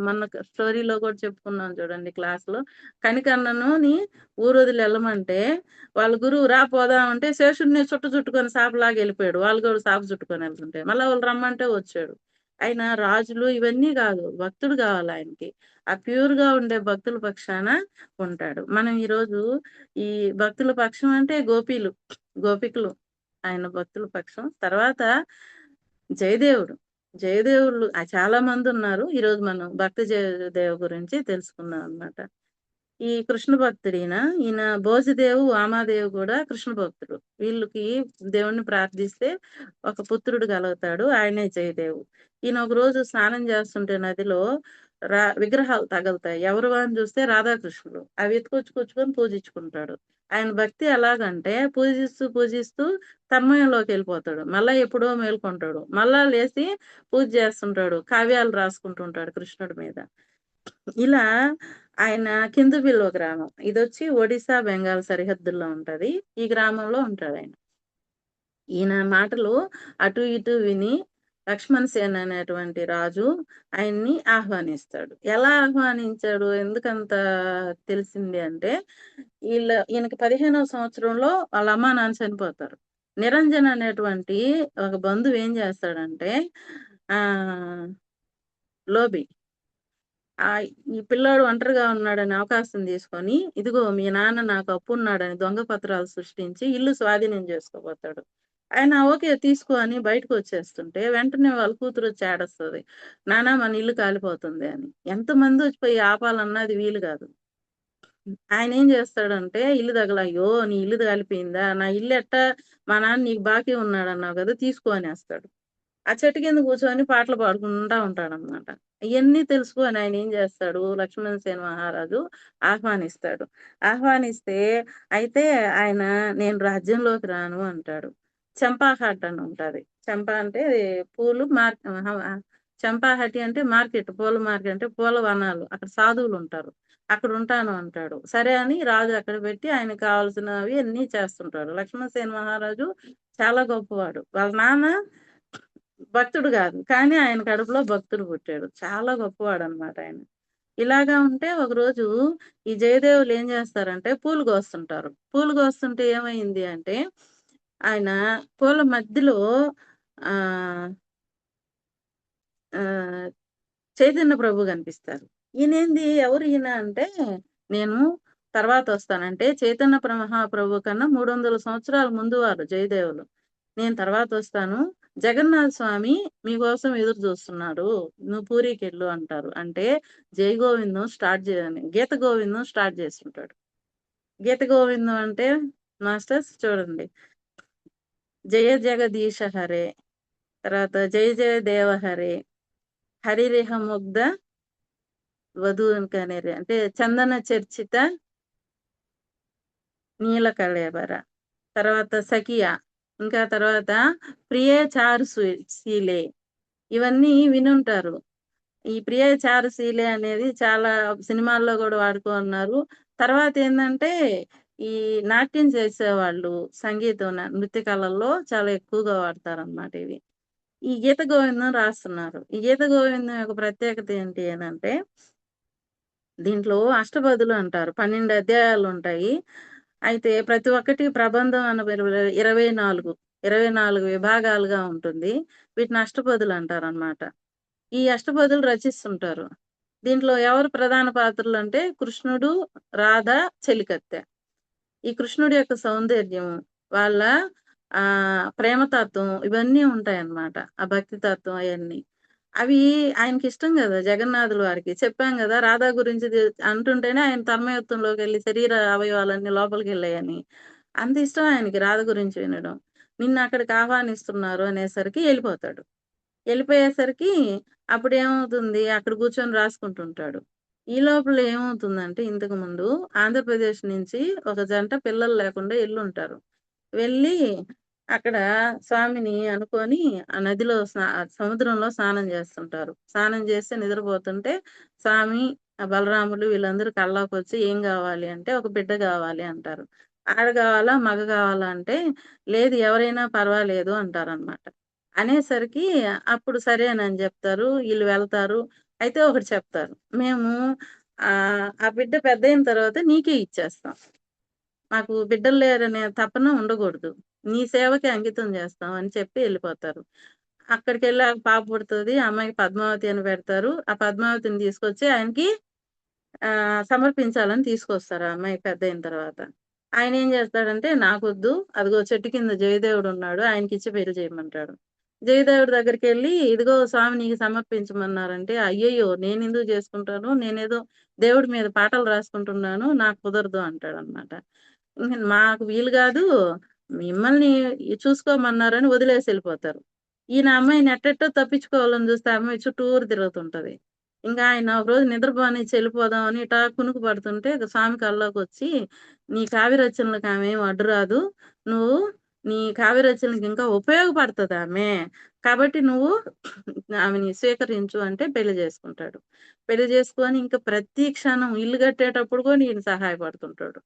A: మొన్న స్టోరీలో కూడా చెప్పుకున్నాం చూడండి క్లాస్‌లో. కనికన్ననుని ఊరొదిలి ఎళ్ళమంటే, వాళ్ళ గురువు "రా పోదాం" అంటే శేషుడిని చుట్టుకొని సాపలాగా ఎళ్ళిపోయాడు. వాళ్ళు కూడా సాప చుట్టుకొని ఎళ్తుంటే. మళ్ళా వాళ్ళు రమ్మంటే వచ్చాడు. ఆయన రాజులు ఇవన్నీ గాదు. భక్తుడు గావాలాయనకి. ఆ ప్యూర్‌గా ఉండే భక్తుల పక్షాన ఉంటాడు. మనం ఈరోజు ఈ భక్తుల పక్షం అంటే గోపికలు. ఆయన భక్తుల పక్షం. తర్వాత జయదేవుడు. జయదేవుళ్ళు చాలా మందున్నారు. ఈరోజు మనం భక్తి జయదేవ్ గురించి తెలుసుకుందాం అన్నమాట. ఈ కృష్ణ భక్తుడీయన. ఈయన భోజదేవు, వామాదేవి గూడా కృష్ణ భక్తుడు. వీళ్ళకి దేవుడిని ప్రార్థిస్తే ఒక పుత్రుడు కలుగుతాడు. ఆయనే జయదేవు. ఈయన ఒకరోజు స్నానం చేస్తుంటే నదిలో విగ్రహాలు తగులుతాయి. ఎవరు అని చూస్తే రాధాకృష్ణులు. అవి ఎత్తుకొచ్చుకొని పూజించుకుంటాడు. ఆయన భక్తి ఎలాగంటే పూజిస్తూ తన్మయంలోకెళ్ళిపోతాడు. మళ్ళా ఎప్పుడో మేలుకుంటాడు. మళ్ళా లేసి పూజ చేస్తుంటాడు. కావ్యాలు రాసుకుంటుంటాడు కృష్ణుడి మీద. ఇలా ఆయన కిందుబిల్వ గ్రామం. ఇదొచ్చి ఒడిస్సా, బెంగాల్ సరిహద్దుల్లో ఉంటది. ఈ గ్రామంలో ఉంటాడాయన. ఈయన మాటలు అటు ఇటు విని లక్ష్మణసేన అనేటువంటి రాజు ఆయన్ని ఆహ్వానిస్తాడు. ఎలా ఆహ్వానించాడు? ఎందుకంత తెలిసింది అంటే, ఈయనకి 15వ సంవత్సరంలో వాళ్ళ అమ్మా, నాన్న చనిపోతారు. నిరంజన్ అనేటువంటి ఒక బంధువు ఏం చేస్తాడంటే, ఆహ్, లోబి ఈ పిల్లోడు ఒంటరిగా ఉన్నాడనే అవకాశం తీసుకొని, ఇదిగో మీ నాన్న నాకు అప్పున్నాడని దొంగ పత్రాలు సృష్టించి ఇల్లు స్వాధీనం చేసుకోబోతాడు. ఆయన ఓకే. తీసుకో అని బయటకొచ్చేస్తుంటే, వెంటనే వాళ్ళ కూతురొచ్చి ఏడుస్తది. నాన్న మన ఇల్లు కాలిపోతుంది అని. ఎంతమందొచ్చి పోయి ఆపాలన్నా అది వీలు గాదు. ఆయనేం జేస్తాడంటే ఇల్లు అయ్యో! నీ ఇల్లు కాలిపోయిందా? నా ఇల్లు మా నాన్న నీకు బాకీ ఉన్నాడన్నావు గదా! తీసుకో అనేస్తాడు. ఆ చెట్టు కింద కూర్చొని పాటలు పాడుకుంటా ఉంటాడనమాట. ఇయన్నీ తెలుసుకొని ఆయనేం జేస్తాడు, లక్ష్మణసేన మహారాజు ఆహ్వానిస్తాడు. ఆహ్వానిస్తే అయితే ఆయన నేను రాజ్యంలోకి రాను అంటాడు. చంపాహాట్ అని ఉంటది. చంపా అంటే పూలు అహా! చంపాహటి అంటే మార్కెట్. పూల మార్కెట్ అంటే పూల వనాలు. అక్కడ సాధువులుంటారు. అక్కడుంటాను అంటాడు. సరే అని రాజు అక్కడ పెట్టి ఆయనకు కావాల్సినవి అన్నీ చేస్తుంటాడు. లక్ష్మణసేన మహారాజు చాలా గొప్పవాడు. వాళ్ళ నాన్న భక్తుడు గాదు. కానీ ఆయన కడుపులో భక్తుడు పుట్టాడు. చాలా గొప్పవాడనమాట ఆయన. ఇలాగా ఉంటే ఒకరోజు ఈ జయదేవులు ఏం జేస్తారంటే పూలు కోస్తుంటారు. పూలు కోస్తుంటే ఏమైంది అంటే, ఆయన పూల మధ్యలో ఆహ్, ఆహ్, చైతన్య ప్రభు గనిపిస్తారు. ఈయనేంది ఎవరు ఈయన అంటే, నేను తర్వాతొస్తానంటే చైతన్య మహాప్రభు కన్నా 300 సంవత్సరాల ముందు వారు జయదేవులు. నేను తర్వాతొస్తాను. జగన్నాథ స్వామి మీకోసం ఎదురు జూస్తున్నాడు. నువ్వు పూరీకెళ్ళు అంటారు. అంటే జై గోవిందం స్టార్ట్ జేయని గీత గోవిందం స్టార్ట్ జేస్తుంటాడు. గీత గోవిందం అంటే మాస్టర్స్ చూడండి. జయ జగదీశ హరే, తర్వాత జయ జయ దేవ హరే, హరిరిహ ముగ్ధ వధూకనేరి అంటే చందన చర్చిత నీల కళేబర. తర్వాత సఖియ. ఇంకా తర్వాత ప్రియే చారు శీలే. ఇవన్నీ వినుంటారు. ఈ ప్రియే చారుశీలే అనేది చాలా సినిమాల్లో గూడా వాడుకున్నారు. తర్వాతేందంటే, ఈ నాట్యం చేసేవాళ్ళు సంగీతం నృత్య కళల్లో చాలా ఎక్కువగా వాడతారనమాట ఇవి. ఈ గీత గోవిందం రాస్తున్నారు. ఈ గీత గోవిందం యొక్క ప్రత్యేకత ఏంటి అనంటే, దీంట్లో అష్టపదులు అంటారు. 12 అధ్యాయాలుంటాయి. అయితే ప్రతి ఒక్కటి ప్రబంధం అన్న 24, 24 విభాగాలుగా ఉంటుంది. వీటిని అష్టపదులంటారనమాట. ఈ అష్టపదులు రచిస్తుంటారు. దీంట్లో ఎవరు ప్రధాన పాత్రలంటే కృష్ణుడు, రాధ, చెలికత్తె. ఈ కృష్ణుడి యొక్క సౌందర్యం, వాళ్ళ ప్రేమతత్వం ఇవన్నీ ఉంటాయన్నమాట. ఆ భక్తి తత్వం అయన్నీ. అవి ఆయనకిష్టం గదా! జగన్నాథుల వారికి. చెప్పాం గదా! రాధ గురించి అంటుంటేనే ఆయన తన్మయత్వంలోకెళ్ళి శరీర అవయవాలన్నీ లోపలికెళ్ళాయని. అంత ఇష్టం ఆయనకి రాధ గురించి వినడం. నిన్నక్కడికి ఆహ్వానిస్తున్నారు అనేసరికి ఎళ్ళిపోతాడు. ఎళ్ళిపోయేసరికి అప్పుడేమవుతుంది, అక్కడ కూర్చొని రాసుకుంటుంటాడు. ఈ లోపల ఏమవుతుందంటే ఇంతకుముందు ఆంధ్రప్రదేశ్ నుంచి ఒక జంట పిల్లలు లేకుండా ఎళ్ళుంటారు. వెళ్ళి అక్కడ స్వామిని అనుకోని ఆ నదిలో సముద్రంలో స్నానం జేస్తుంటారు. స్నానం చేసి నిద్రపోతుంటే స్వామి, బలరాములు వీళ్ళందరూ కల్లోకొచ్చి "ఏం గావాలి?" అంటే, "ఒక బిడ్డ గావాలి" అంటారు. ఆడ గావాలా? మగ గావాలా? అంటే, "లేదు ఎవరైనా పర్వాలేదు" అంటారనమాట. అనేసరికి అప్పుడు సరేనని జెప్తారు. ఈళ్ళు వెళ్తారు. అయితే ఒకటి చెప్తారు. మేము ఆ బిడ్డ పెద్దయిన తర్వాత నీకే ఇచ్చేస్తాం. మాకు బిడ్డలు లేరనే తపన ఉండగూడదు. నీ సేవకే అంకితం జేస్తాం అని చెప్పి ఎళ్ళిపోతారు. అక్కడికెళ్ళాక పాప పుడతది. ఆ అమ్మాయికి పద్మావతి అని పెడతారు. ఆ పద్మావతిని తీసుకొచ్చి ఆయనకి సమర్పించాలని తీసుకొస్తారు ఆ అమ్మాయి పెద్దయిన తర్వాత. ఆయనేం జేస్తాడంటే, నాకొద్దు అదిగో చెట్టు కింద జయదేవుడున్నాడు ఆయనకిచ్చి పెళ్లి చేయమంటాడు. జయదేవుడి దగ్గరికెళ్ళి, ఇదిగో స్వామి నీకు సమర్పించమన్నారంటే, అయ్యయ్యో! నేనెందుకు జేసుకుంటాను? నేనేదో దేవుడి మీద పాటలు రాసుకుంటున్నాను. నాకు కుదరదు అంటాడనమాట. మాకు వీలు గాదు. మిమ్మల్ని చూసుకోమన్నారని వదిలేసి ఎళ్ళిపోతారు. ఈయన అమ్మాయిని ఎట్టెట్టో తప్పించుకోవాలని చూస్తే ఆ అమ్మాయి చుట్టూరు తిరుగుతుంటది. ఇంకా ఆయన ఒకరోజు నిద్రపోనిచ్చి ఎళ్ళిపోదామని ఇటా కునుకు పడుతుంటే స్వామి కల్లోకొచ్చి, "నీ కావ్య రచనలకు ఆమేం అడ్డు రాదు. నువ్వు నీ కావ్య రచనలకి ఇంకా ఉపయోగపడతదామె. కాబట్టి నువ్వు ఆమెని స్వీకరించు" అంటే పెళ్లి చేసుకుంటాడు. పెళ్లి చేసుకొని ఇంక ప్రతి క్షణం ఇల్లు కట్టేటప్పుడు కూడా ఈయన సహాయపడుతుంటాడు.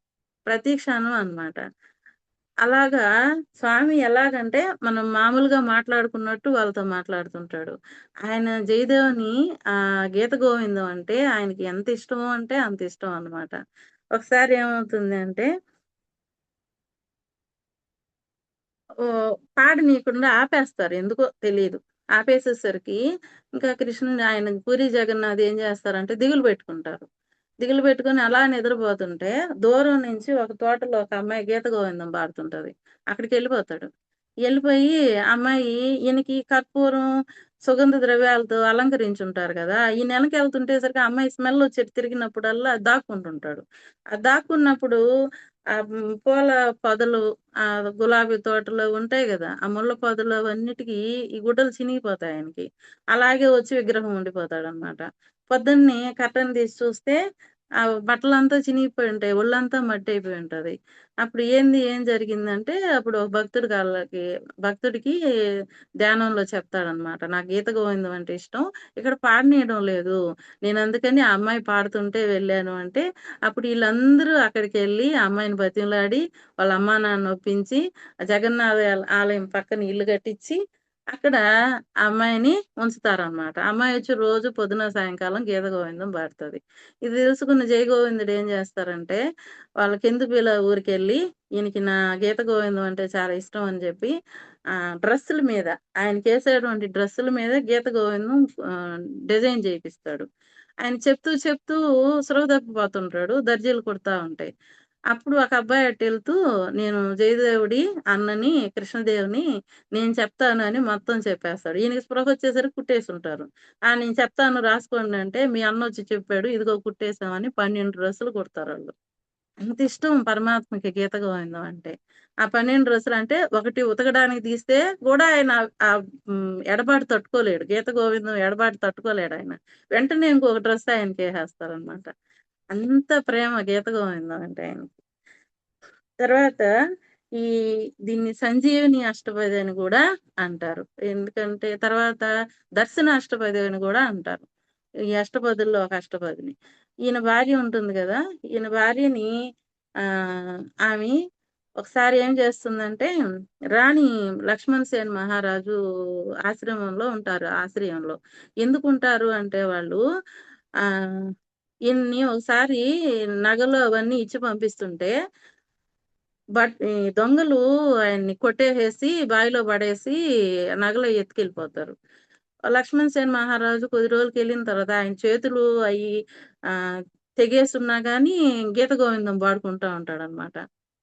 A: ప్రతి క్షణం అన్నమాట. అలాగా స్వామి ఎలాగంటే, మనం మామూలుగా మాట్లాడుకున్నట్టు వాళ్ళతో మాట్లాడుతుంటాడు. ఆయన జయదేవ్‌ని గీత గోవిందం అంటే ఆయనకి ఎంత ఇష్టమో అంటే అంత ఇష్టం అన్నమాట. ఒకసారి ఏమవుతుంది అంటే పాడనీయకుండా ఆపేస్తారు. ఎందుకో తెలీదు. ఆపేసేసరికి ఇంకా కృష్ణుడు ఆయన పూరి జగన్నాథ్ ఏం చేస్తారంటే దిగులు పెట్టుకుంటారు. దిగులు పెట్టుకొని అలా నిద్రపోతుంటే దూరం నుంచి ఒక తోటలో ఒక అమ్మాయి గీత గోవిందం పాడుతుంటది. అక్కడికెళ్ళిపోతాడు. ఎళ్ళిపోయి అమ్మాయి ఈయనకి కర్పూరం, సుగంధ ద్రవ్యాలతో అలంకరించుంటారు గదా! ఈయన ఎనకెళ్తుంటేసరికి ఆ అమ్మాయి స్మెల్ వచ్చి తిరిగినప్పుడల్లా దాక్కుంటుంటాడు. ఆ దాక్కున్నప్పుడు పూల పొదలు గులాబీ తోటలు ఉంటాయి గదా! ఆ ముళ్ళ పొదలు అవన్నిటికి ఈ గుడ్డలు చినిగిపోతాయి ఆయనకి. అలాగే వచ్చి విగ్రహం ఉండిపోతాడనమాట. పొద్దున్నే కర్టెన్ తీసి చూస్తే బట్టలంతా చినిగిపోయి ఉంటాయి. ఒళ్ళంతా మట్టయిపోయి ఉంటది. అప్పుడు ఏం జరిగిందంటే అప్పుడు ఒక భక్తుడికి ధ్యానంలో చెప్తాడనమాట. నాకు గీత గోవిందం అంటే ఇష్టం. ఇక్కడ పాడనీయడం లేదు. నేనందుకని ఆ అమ్మాయి పాడుతుంటే వెళ్ళాను అంటే, అప్పుడు ఈళ్ళందరూ అక్కడికెళ్ళి ఆ అమ్మాయిని బతిమలాడి, వాళ్ళ అమ్మా నాన్న ఒప్పించి, ఆ జగన్నాథ ఆలయం పక్కన ఇల్లు కట్టిచ్చి, అక్కడ ఆ అమ్మాయిని ఉంచుతారనమాట. ఆ అమ్మాయొచ్చి రోజు పొద్దున, సాయంకాలం గీత గోవిందం పాడుతది. ఇది తెలుసుకున్న జయగోవిందుడు ఏం చేస్తారంటే, వాళ్ళ కిందుపిల ఊరికెళ్ళి, ఈయనకి నా గీత గోవిందం అంటే చాలా ఇష్టం అని జెప్పి, డ్రెస్సుల మీద ఆయనకేసేటువంటి డ్రెస్సుల మీద గీత గోవిందం డిజైన్ జేపిస్తాడు. ఆయన చెప్తూ స్పృహ తప్పిపోతుంటాడు. దర్జీలు కుడతా ఉంటాయి. అప్పుడు ఒక అబ్బాయి అటెళ్తూ, నేను జయదేవుడి అన్నని, కృష్ణదేవ్‌ని నేను చెప్తాను అని మొత్తం చెప్పేస్తాడు. ఈయనకి స్పృహొచ్చేసరికి కుట్టేసుంటారు. నేను చెప్తాను రాసుకోండి అంటే, మీ అన్నొచ్చి చెప్పాడు. ఇదిగో కుట్టేసామని 12 డ్రెస్సులు కుడతారాళ్ళు. అంతిష్టం పరమాత్మకి గీత గోవిందం అంటే. ఆ 12 డ్రెస్సులంటే ఒకటి ఉతకడానికి తీస్తే గూడా ఆయన ఎడబాటు తట్టుకోలేడు. గీత గోవిందం ఎడబాటు తట్టుకోలేడాయన. వెంటనే ఇంకొక డ్రెస్ ఆయనకేసేస్తారనమాట. అంత ప్రేమ గీత గోవిందం అంటే ఆయనకి. తర్వాత ఈ దీన్ని సంజీవని అష్టపది అని గూడా అంటారు. ఎందుకంటే తర్వాత దర్శన అష్టపది అని గూడా అంటారు. ఈ అష్టపదుల్లో ఒక అష్టపదిని. ఈయన భార్య ఉంటుంది గదా! ఈయన భార్యని ఆమె ఒకసారి ఏం చేస్తుందంటే రాణి లక్ష్మణ్ సేన్ మహారాజు ఆశ్రమంలో ఉంటారు. ఆశ్రయంలో. ఎందుకుంటారు అంటే వాళ్ళు ఆహ్, ఈయన్ని ఒకసారి నగలు అవన్నీ ఇచ్చి పంపిస్తుంటే ఈ దొంగలు ఆయన్ని కొట్టేసేసి, బావిలో పడేసి నగలు ఎత్తుకెళ్ళిపోతారు. లక్ష్మణ్ సేన్ మహారాజు కొద్ది రోజులకెళ్ళిన తర్వాత ఆయన చేతులు అయి ఆహ్, తెగేసున్నా గానీ గీత గోవిందం పాడుకుంటా ఉంటాడనమాట.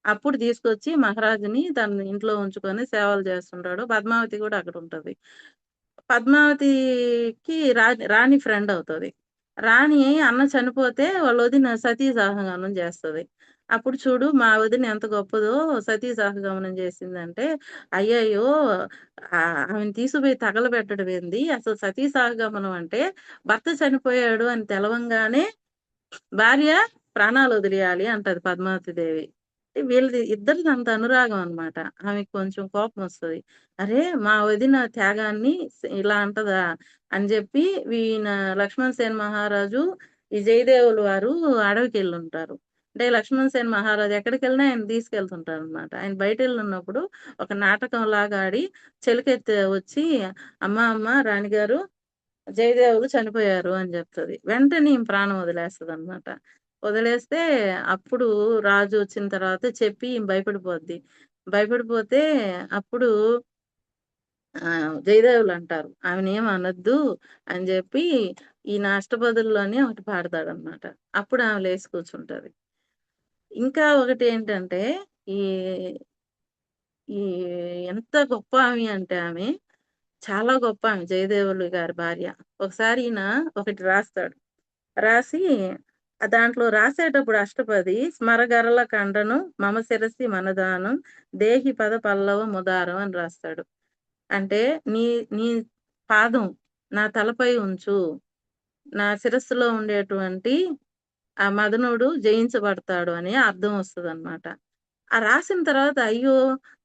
A: అప్పుడు తీసుకొచ్చి మహారాజుని తన ఇంట్లో ఉంచుకొని సేవలు చేస్తుంటాడు. పద్మావతి గూడా అక్కడుంటది. పద్మావతికి రాణి ఫ్రెండవుతది. రాణి అన్న చనిపోతే వాళ్ళ వదిన సతీ సహగమనం చేస్తది. అప్పుడు చూడు మా వదిన ఎంత గొప్పదో సతీ సహగమనం చేసిందంటే, అయ్యయ్యో! ఆమెను తీసుకుపోయి తగలబెట్టడం ఏంది? అసలు సతీ సహగమనం అంటే భర్త చనిపోయాడు అని తెలవంగానే భార్య ప్రాణాలొదిలేయాలి అంటది పద్మావతి దేవి. వీళ్ళది ఇద్దరిది అంత అనురాగం అన్నమాట. ఆమెకి కొంచెం కోపమొస్తది. అరే! మా వదిన త్యాగాన్ని ఇలా అంటదా? అని జెప్పి ఈయన లక్ష్మణ్ సేన్ మహారాజు, ఈ జయదేవులు వారు అడవికెళ్ళుంటారు. అంటే లక్ష్మణ్ సేన్ మహారాజు ఎక్కడికెళ్ళినా ఆయన్ని తీసుకెళ్తుంటారనమాట. ఆయన బయటెళ్ళున్నప్పుడు ఒక నాటకంలాగా ఆడి చెలికెత్తి వచ్చి, అమ్మ రాణిగారు జయదేవులు చనిపోయారు అని జెప్తది. వెంటనే ఈమె ప్రాణం వదిలేస్తదనమాట. వదిలేస్తే అప్పుడు రాజు వచ్చిన తర్వాత చెప్పి ఈమె భయపడిపోద్ది. భయపడిపోతే అప్పుడు జయదేవులంటారు. ఆమెనేమి అనొద్దు అని జెప్పి ఈయన అష్టపదుల్లోనే ఒకటి పాడతాడనమాట. అప్పుడు ఆమె లేసి కూర్చుంటది. ఇంకా ఒకటేంటంటే ఈ ఈ ఎంత గొప్ప ఆమె అంటే ఆమె చాలా గొప్ప ఆమె జయదేవులు గారి భార్య. ఒకసారి ఈయన ఒకటి రాస్తాడు. రాసి దాంట్లో రాసేటప్పుడు అష్టపది స్మరగరళ ఖండనం మమ శిరసి మనదానం దేహి పద పల్లవ ముదారం అని రాస్తాడు. అంటే నీ నీ పాదం నా తలపై ఉంచు. నా శిరస్సులో ఉండేటువంటి ఆ మదనుడు జయించబడతాడు అని అర్థం వస్తదనమాట. రాసిన తర్వాత అయ్యో!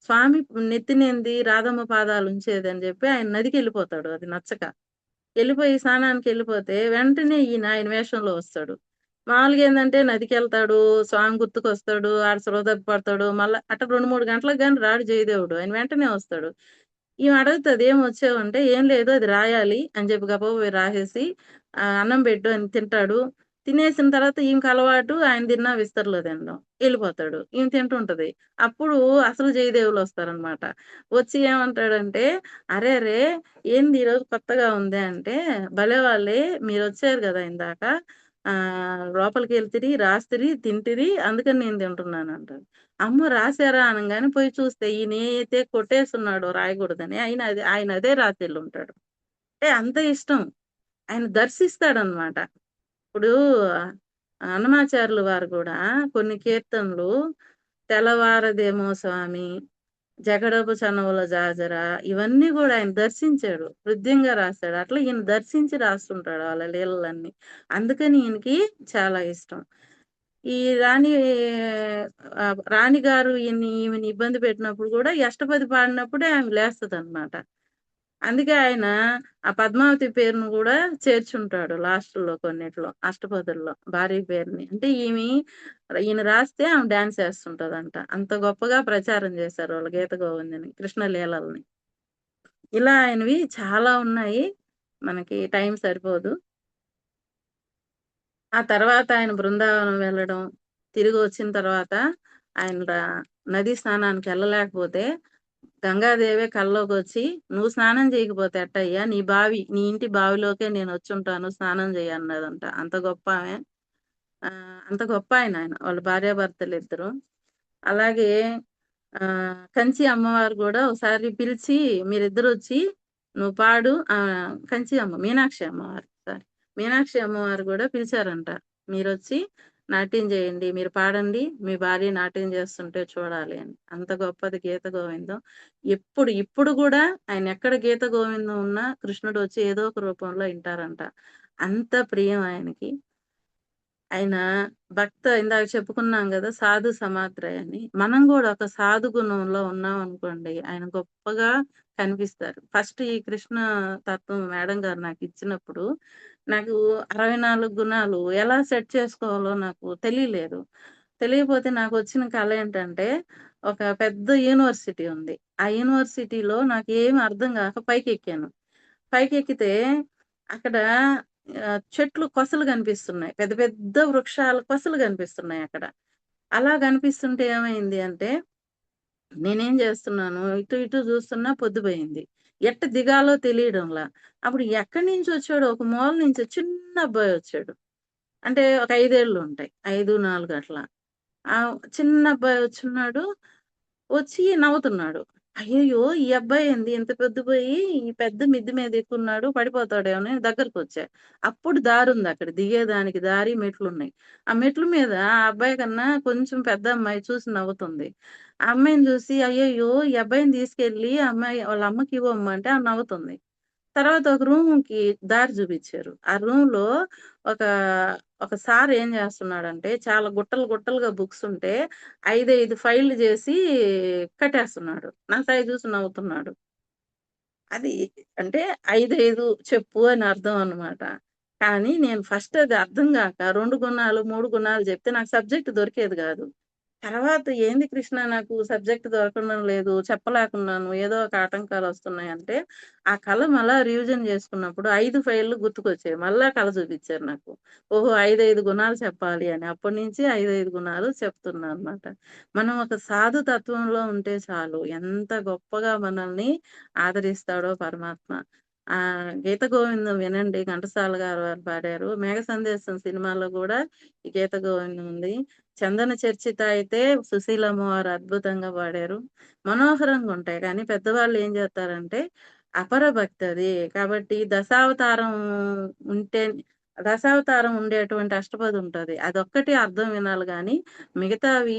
A: స్వామి నెత్తినేంది రాధమ్మ పాదాలు ఉంచేదని జెప్పి ఆయన నదికెళ్ళిపోతాడు అది నచ్చక. ఎళ్ళిపోయి స్నానానికెళ్ళిపోతే వెంటనే ఈయన ఆయన వేషంలో వస్తాడు. మామూలుగా ఏందంటే నదికెళ్తాడు, స్వామి గుర్తుకొస్తాడు, ఆడ సృదప్పి పడతాడు. మళ్ళా అట్ట 2, 3 గంటలకు గాని రాడు జయదేవుడు. ఆయన వెంటనే వస్తాడు. ఈమె అడుగుతది "ఏమొచ్చావంటే" "ఏం లేదు అది రాయాలి" అని చెప్పి గబగబా పోయి రాసేసి "అన్నం పెట్టు" అని తింటాడు. తినేసిన తర్వాత ఈమెకలవాటు ఆయన తిన్నా విస్తర్లో తినడం. ఎళ్ళిపోతాడు. ఈమె తింటుంటది. అప్పుడు అసలు జయదేవులొస్తారనమాట. వచ్చి ఏమంటాడంటే "అరెరే! ఏంది ఈరోజు కొత్తగా ఉందే" అంటే "భలే వాళ్ళే మీరొచ్చారు గదా ఇందాక లోపలికెళ్తిరి, రాస్తిరి, తింటిరి అందుకని నేను తింటున్నానంటాడు. అమ్మో! రాసారా అనంగానే పోయి చూస్తే ఈయనైతే కొట్టేసున్నాడో రాయకూడదని ఆయన అదే రాసెళ్ళుంటాడు. అంటే అంత ఇష్టం. ఆయన దర్శిస్తాడనమాట. ఇప్పుడు అన్నమాచార్యులు వారు గూడా కొన్ని కీర్తనలు తెల్లవారదేమో స్వామి, జగడపు చనువుల జాజర ఇవన్నీ గూడా ఆయన దర్శించాడు. హృద్యంగా రాసాడు. అట్లా ఈయన దర్శించి రాస్తుంటాడు వాళ్ళ లీలలన్నీ. అందుకని ఈయనకి చాలా ఇష్టం. ఈ రాణి గారు ఈమెని ఇబ్బంది పెట్టినప్పుడు గూడా ఈ అష్టపది పాడినప్పుడే ఆమె లేస్తదనమాట. అందుకే ఆయన ఆ పద్మావతి పేరును గూడా చేర్చుంటాడు లాస్ట్‌లో కొన్నిట్లో అష్టపదుల్లో భార్య పేరుని. అంటే ఈయన రాస్తే ఆమె డాన్స్ ఏస్తుంటదంట. అంత గొప్పగా ప్రచారం చేశారు వాళ్ళు గీత గోవిందని, కృష్ణ లీలల్ని. ఇలా ఆయనవి చాలా ఉన్నాయి. మనకి టైం సరిపోదు. ఆ తర్వాత ఆయన బృందావనం వెళ్ళడం, తిరిగొచ్చిన తర్వాత ఆయన నదీ స్నానానికెళ్ళలేకపోతే గంగాదేవే కల్లోకొచ్చి, "నువ్వు స్నానం చేయకపోతే ఎట్టయ్యా? నీ ఇంటి బావిలోకే నేనొచ్చుంటాను స్నానం చెయ్యి" అన్నదంట. అంత గొప్ప ఆమె. అంత గొప్పాయన ఆయన. వాళ్ళ భార్యాభర్తలిద్దరు. అలాగే కంచి అమ్మవారు గూడా ఒకసారి పిలిచి, "మీరిద్దరొచ్చి నువ్వు పాడు" కంచి అమ్మ మీనాక్షి అమ్మవారు. సారీ. మీనాక్షి అమ్మవారు గూడా పిలిచారంట. "మీరొచ్చి నాట్యం జేయండి. మీరు పాడండి. మీ భార్య నాట్యం జేస్తుంటే చూడాలి" అని. అంత గొప్పది గీత గోవిందం. ఇప్పుడు గూడా ఆయనెక్కడ గీత గోవిందం ఉన్నా కృష్ణుడొచ్చి ఏదో ఒక రూపంలో ఇంటారంట. అంత ప్రియం ఆయనకి. ఆయన ఇందాక చెప్పుకున్నాం గదా! సాధు సమాత్రయ అని. మనం గూడా ఒక సాధు గుణంలో ఉన్నామనుకోండి, ఆయన గొప్పగా కనిపిస్తారు. ఫస్ట్ ఈ కృష్ణ తత్వం మేడం గారు నాకిచ్చినప్పుడు, నాకు 64 గుణాలు ఎలా సెట్ చేసుకోవాలో నాకు తెలియలేదు. తెలియపోతే నాకొచ్చిన కల ఏంటంటే, ఒక పెద్ద యూనివర్సిటీ ఉంది. ఆ యూనివర్సిటీలో నాకేమి అర్థం గాక పైకెక్కాను. పైకెక్కితే అక్కడ చెట్లు కొసలు గనిపిస్తున్నాయి. పెద్ద పెద్ద వృక్షాల కొసలు గనిపిస్తున్నాయక్కడ. అలా గనిపిస్తుంటే ఏమైంది అంటే, నేనేం జేస్తున్నాను, ఇటు ఇటు జూస్తున్నా పొద్దుపోయింది. ఎట్ట దిగాలో తెలియడంలా. అప్పుడు ఎక్కడి నుంచొచ్చాడో ఒక మూల నుంచి చిన్న అబ్బాయొచ్చాడు. అంటే ఒక 5 ఏళ్లుంటాయి. 5, 4 అట్లా. చిన్న అబ్బాయొచ్చున్నాడు. వచ్చి నవ్వుతున్నాడు. అయ్యయ్యో! ఈ అబ్బాయేంది ఇంత పొద్దుపోయి ఈ పెద్ద మిద్ది మీద ఎక్కున్నాడు పడిపోతాడేమో అని దగ్గరకొచ్చా. అప్పుడు దారుందక్కడ. దిగేదానికి దారి, మెట్లున్నాయి. ఆ మెట్ల మీద ఆ అబ్బాయి కన్నా కొంచెం పెద్ద అమ్మాయి చూసి నవ్వుతుంది. ఆ అమ్మాయిని చూసి అయ్యయ్యో! ఈ అబ్బాయిని తీసుకెళ్ళి అమ్మాయి వాళ్ళ అమ్మకివ్వమ్మా అంటే ఆమె నవ్వుతుంది. తర్వాత ఒక రూమ్‌కి దారి జూపిచ్చారు. ఆ రూమ్‌లో ఒక, ఒక సార్ ఏం జేస్తున్నాడంటే, చాలా గుట్టలు గుట్టలుగా బుక్సుంటే 5 ఫైల్‌లు జేసి కట్టేస్తున్నాడు. నా సైగ జూసి నవ్వుతున్నాడు. అది అంటే 5 చెప్పు అని అర్థం అన్నమాట. కానీ నేను ఫస్ట్ అది అర్థం గాక 2 గుణాలు, 3 గుణాలు జెప్తే నాకు సబ్జెక్ట్ దొరికేది గాదు. తర్వాత ఏంది కృష్ణ నాకు సబ్జెక్ట్ దొరకడం లేదు. చెప్పలేకున్నాను. ఏదో ఒక ఆటంకాలొస్తున్నాయంటే, ఆ కళ మళ్ళా రివిజన్ చేసుకున్నప్పుడు 5 ఫైల్‌లు గుర్తుకొచ్చాయి. మళ్ళా కళ చూపిచ్చారు నాకు. ఓహో! 5 గుణాలు చెప్పాలి అని. అప్పటినుంచి 5 గుణాలు చెప్తున్నా అనమాట. మనం ఒక సాధు తత్వంలో ఉంటే చాలు. ఎంత గొప్పగా మనల్ని ఆదరిస్తాడో పరమాత్మ. గీత గోవిందం వినండి. ఘంటసాల గారు వారు పాడారు. 'మేఘ సందేశం' సినిమాలో గూడా ఈ గీత గోవిందం ఉంది. చందన చర్చిత అయితే సుశీలమ్మ వారు అద్భుతంగా పాడారు. మనోహరంగుంటాయి. కానీ పెద్దవాళ్ళు ఏం జేత్తారంటే, అపర భక్తి అది. కాబట్టి ఉంటే దశావతారం ఉండేటువంటి అష్టపది ఉంటది. అదొక్కటి అర్థం వినాలి గానీ, మిగతావి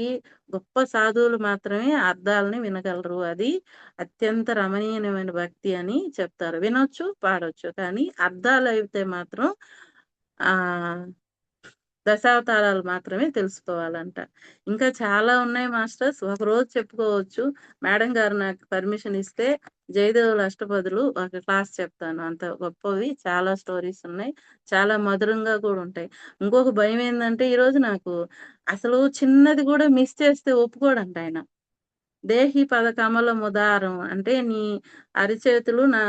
A: గొప్ప సాధువులు మాత్రమే అర్థాలని వినగలరు. అది అత్యంత రమణీయమైన భక్తి అని చెప్తారు. వినొచ్చు, పాడొచ్చు. కానీ అర్థాలైతే మాత్రం ఆహ్ దశావతారాలు మాత్రమే తెలుసుకోవాలంట. ఇంకా చాలా ఉన్నాయి మాస్టర్స్. ఒకరోజు చెప్పుకోవచ్చు. మేడం గారు నాకు పర్మిషన్ ఇస్తే జయదేవుల అష్టపదులు ఒక క్లాస్ చెప్తాను. అంత గొప్పవి చాలా స్టోరీస్ ఉన్నాయి. చాలా మధురంగా కూడా ఉంటాయి. ఇంకొక భయమేందంటే ఈరోజు నాకు అసలు చిన్నది కూడా మిస్ చేస్తే ఒప్పుకోడంట ఆయన. దేహి పద కమలముదారం అంటే అరిచేతులు నా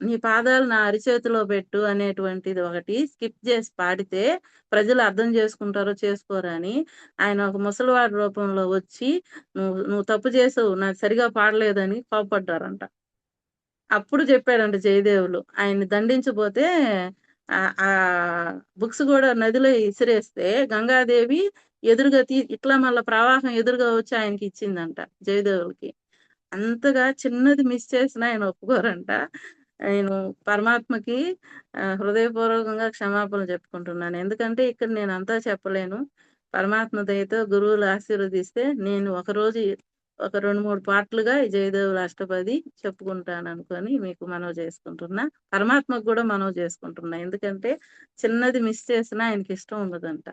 A: నీ పాదాలు నా అరిచేతిలో పెట్టు అనేటువంటిది ఒకటి స్కిప్ చేసి పాడితే ప్రజలు అర్థం చేసుకుంటారో చేసుకోరో అని ఆయన ఒక ముసలివాడి రూపంలో వచ్చి నువ్వు తప్పు చేసావు నాకు సరిగా పాడలేదని కోపడ్డారంట. అప్పుడు చెప్పాడంట జయదేవులు. ఆయన్ని దండించబోతే బుక్స్ గూడా నదిలో ఇసిరేస్తే గంగాదేవి ఎదురుగా ఇట్లా మళ్ళా ప్రవాహం ఎదురుగా వచ్చి ఆయనకిచ్చిందంట జయదేవులకి. అంతగా చిన్నది మిస్ చేసినా ఆయన ఒప్పుకోరంట. నేను పరమాత్మకి హృదయపూర్వకంగా క్షమాపణలు చెప్పుకుంటున్నాను. ఎందుకంటే ఇక్కడ నేనంతా చెప్పలేను. పరమాత్మ దయతో గురువులు ఆశీర్వదిస్తే నేను ఒక 2, 3 పాటలుగా ఈ జయదేవుల అష్టపది చెప్పుకుంటాననుకోని మీకు మనవి చేసుకుంటున్నా. పరమాత్మకు గూడా మనవి చేసుకుంటున్నా. ఎందుకంటే చిన్నది మిస్ చేసినా ఆయనకిష్టం ఉండదంట.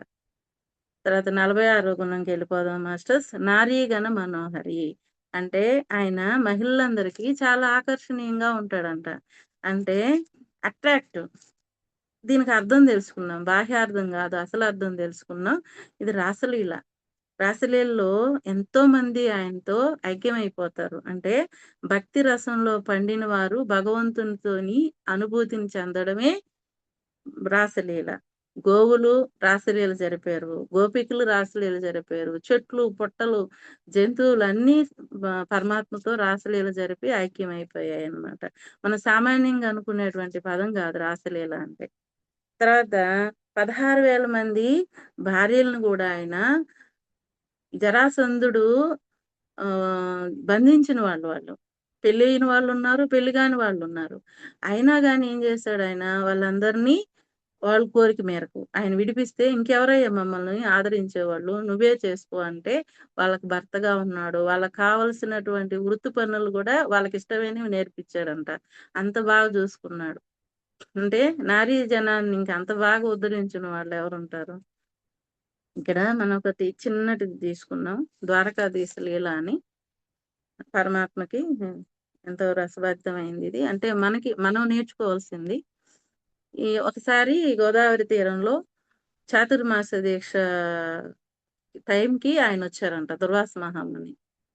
A: తర్వాత 46 గుణంకెళ్ళిపోదాం మాస్టర్స్. నారీగణ మనోహరి. అంటే ఆయన మహిళలందరికీ చాలా ఆకర్షణీయంగా ఉంటాడంట. అంటే అట్రాక్టివ్. దీనికి అర్థం తెలుసుకున్నాం. బాహ్యార్థం గాదు. అసలర్థం తెలుసుకున్నాం. ఇది రాసలీల. రాసలీలలో ఎంతోమంది ఆయనతో ఐక్యమైపోతారు. అంటే భక్తి రసంలో పండిన వారు భగవంతునితోని అనుభూతిని చెందడమే రాసలీల. గోవులు రాసలీల జరిపారు. గోపికలు రాసలీల జరిపారు. చెట్లు, పుట్టలు, జంతువులన్నీ పరమాత్మతో రాసలీల జరిపి ఐక్యమైపోయాయన్నమాట. మనం సామాన్యంగా అనుకునేటువంటి పదం గాదు రాసలీల అంటే. తర్వాత 16,000 మంది భార్యలను గూడా ఆయన జరాసంధుడు బంధించిన వాళ్ళు. పెళ్ళయిన వాళ్ళున్నారు, పెళ్లి కాని వాళ్ళున్నారు. అయినా గాని ఏం చేశాడాయన వాళ్ళందరినీ వాళ్ళ కోరిక మేరకు ఆయన విడిపిస్తే ఇంకెవరయ్యా మమ్మల్ని ఆదరించేవాళ్ళు? నువ్వే చేసుకో అంటే వాళ్ళకి భర్తగా ఉన్నాడు. వాళ్ళకి కావాల్సినటువంటి వృత్తి పనులు గూడా వాళ్ళకిష్టమైనవి నేర్పించాడంట. అంత బాగా చూసుకున్నాడు. అంటే నారీ జనాన్ని ఇంక అంత బాగా ఉద్ధరించిన వాళ్ళెవరుంటారు? ఇక్కడ మనం ఒకటి చిన్నటిది తీసుకున్నాం. ద్వారకాధీశ లీల అని. పరమాత్మకి ఎంతో రసభరితమైంది ఇది. అంటే మనం నేర్చుకోవాల్సింది. ఒకసారి గోదావరి తీరంలో చాతుర్మాస దీక్ష టైంకి ఆయనొచ్చారంట దుర్వాస మహాముని.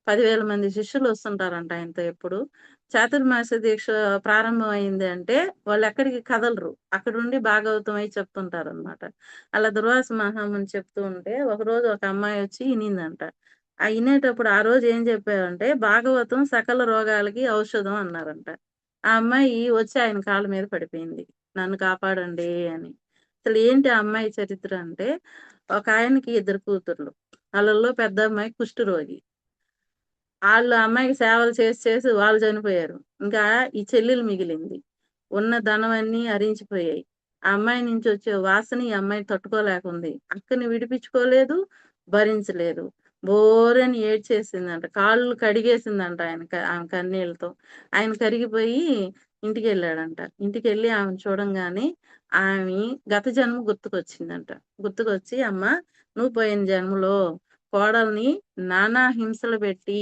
A: 10,000 మంది శిష్యులు వస్తుంటారంట ఆయనతో ఎప్పుడు. చాతుర్మాస దీక్ష ప్రారంభం అయింది అంటే వాళ్ళెక్కడికి కదలరు. అక్కడుండి భాగవతం అయి చెప్తుంటారనమాట. అలా దుర్వాస మహాముని చెప్తూ ఉంటే ఒకరోజు ఒక అమ్మాయొచ్చి ఇనిందంట. ఇనేటప్పుడు ఆ రోజు ఏం చెప్పారంటే భాగవతం సకల రోగాలకి ఔషధం అన్నారంట. ఆ అమ్మాయి వచ్చి ఆయన కాళ్ళ మీద పడిపోయింది. నన్ను కాపాడండి అని. అసలు ఏంటి ఆ అమ్మాయి చరిత్ర అంటే ఒకాయనకి 2 కూతుర్లు. ఆళ్ళల్లో పెద్దమ్మాయి కుష్ఠరోగి. ఆళ్ళు ఆ అమ్మాయికి సేవలు చేసి వాళ్ళు చనిపోయారు. ఇంకా ఈ చెల్లెలు మిగిలింది. ఉన్న ధనమన్నీ హరించిపోయాయి. ఆ అమ్మాయి నుంచొచ్చే వాసన ఈ అమ్మాయి తట్టుకోలేకుంది. అక్కని విడిపించుకోలేదు, భరించలేదు. బోరని ఏడ్చేసిందంట. కాళ్ళు కడిగేసిందంట ఆమె కన్నీళ్ళతో. ఆయన కరిగిపోయి ఇంటికెళ్ళాడంట. ఇంటికెళ్ళి ఆమెను చూడంగానే ఆమె గత జన్మ గుర్తుకొచ్చిందంట. గుర్తుకొచ్చి, "అమ్మా! నువ్వు పోయిన జన్మలో కోడల్ని నానా హింసలు పెట్టి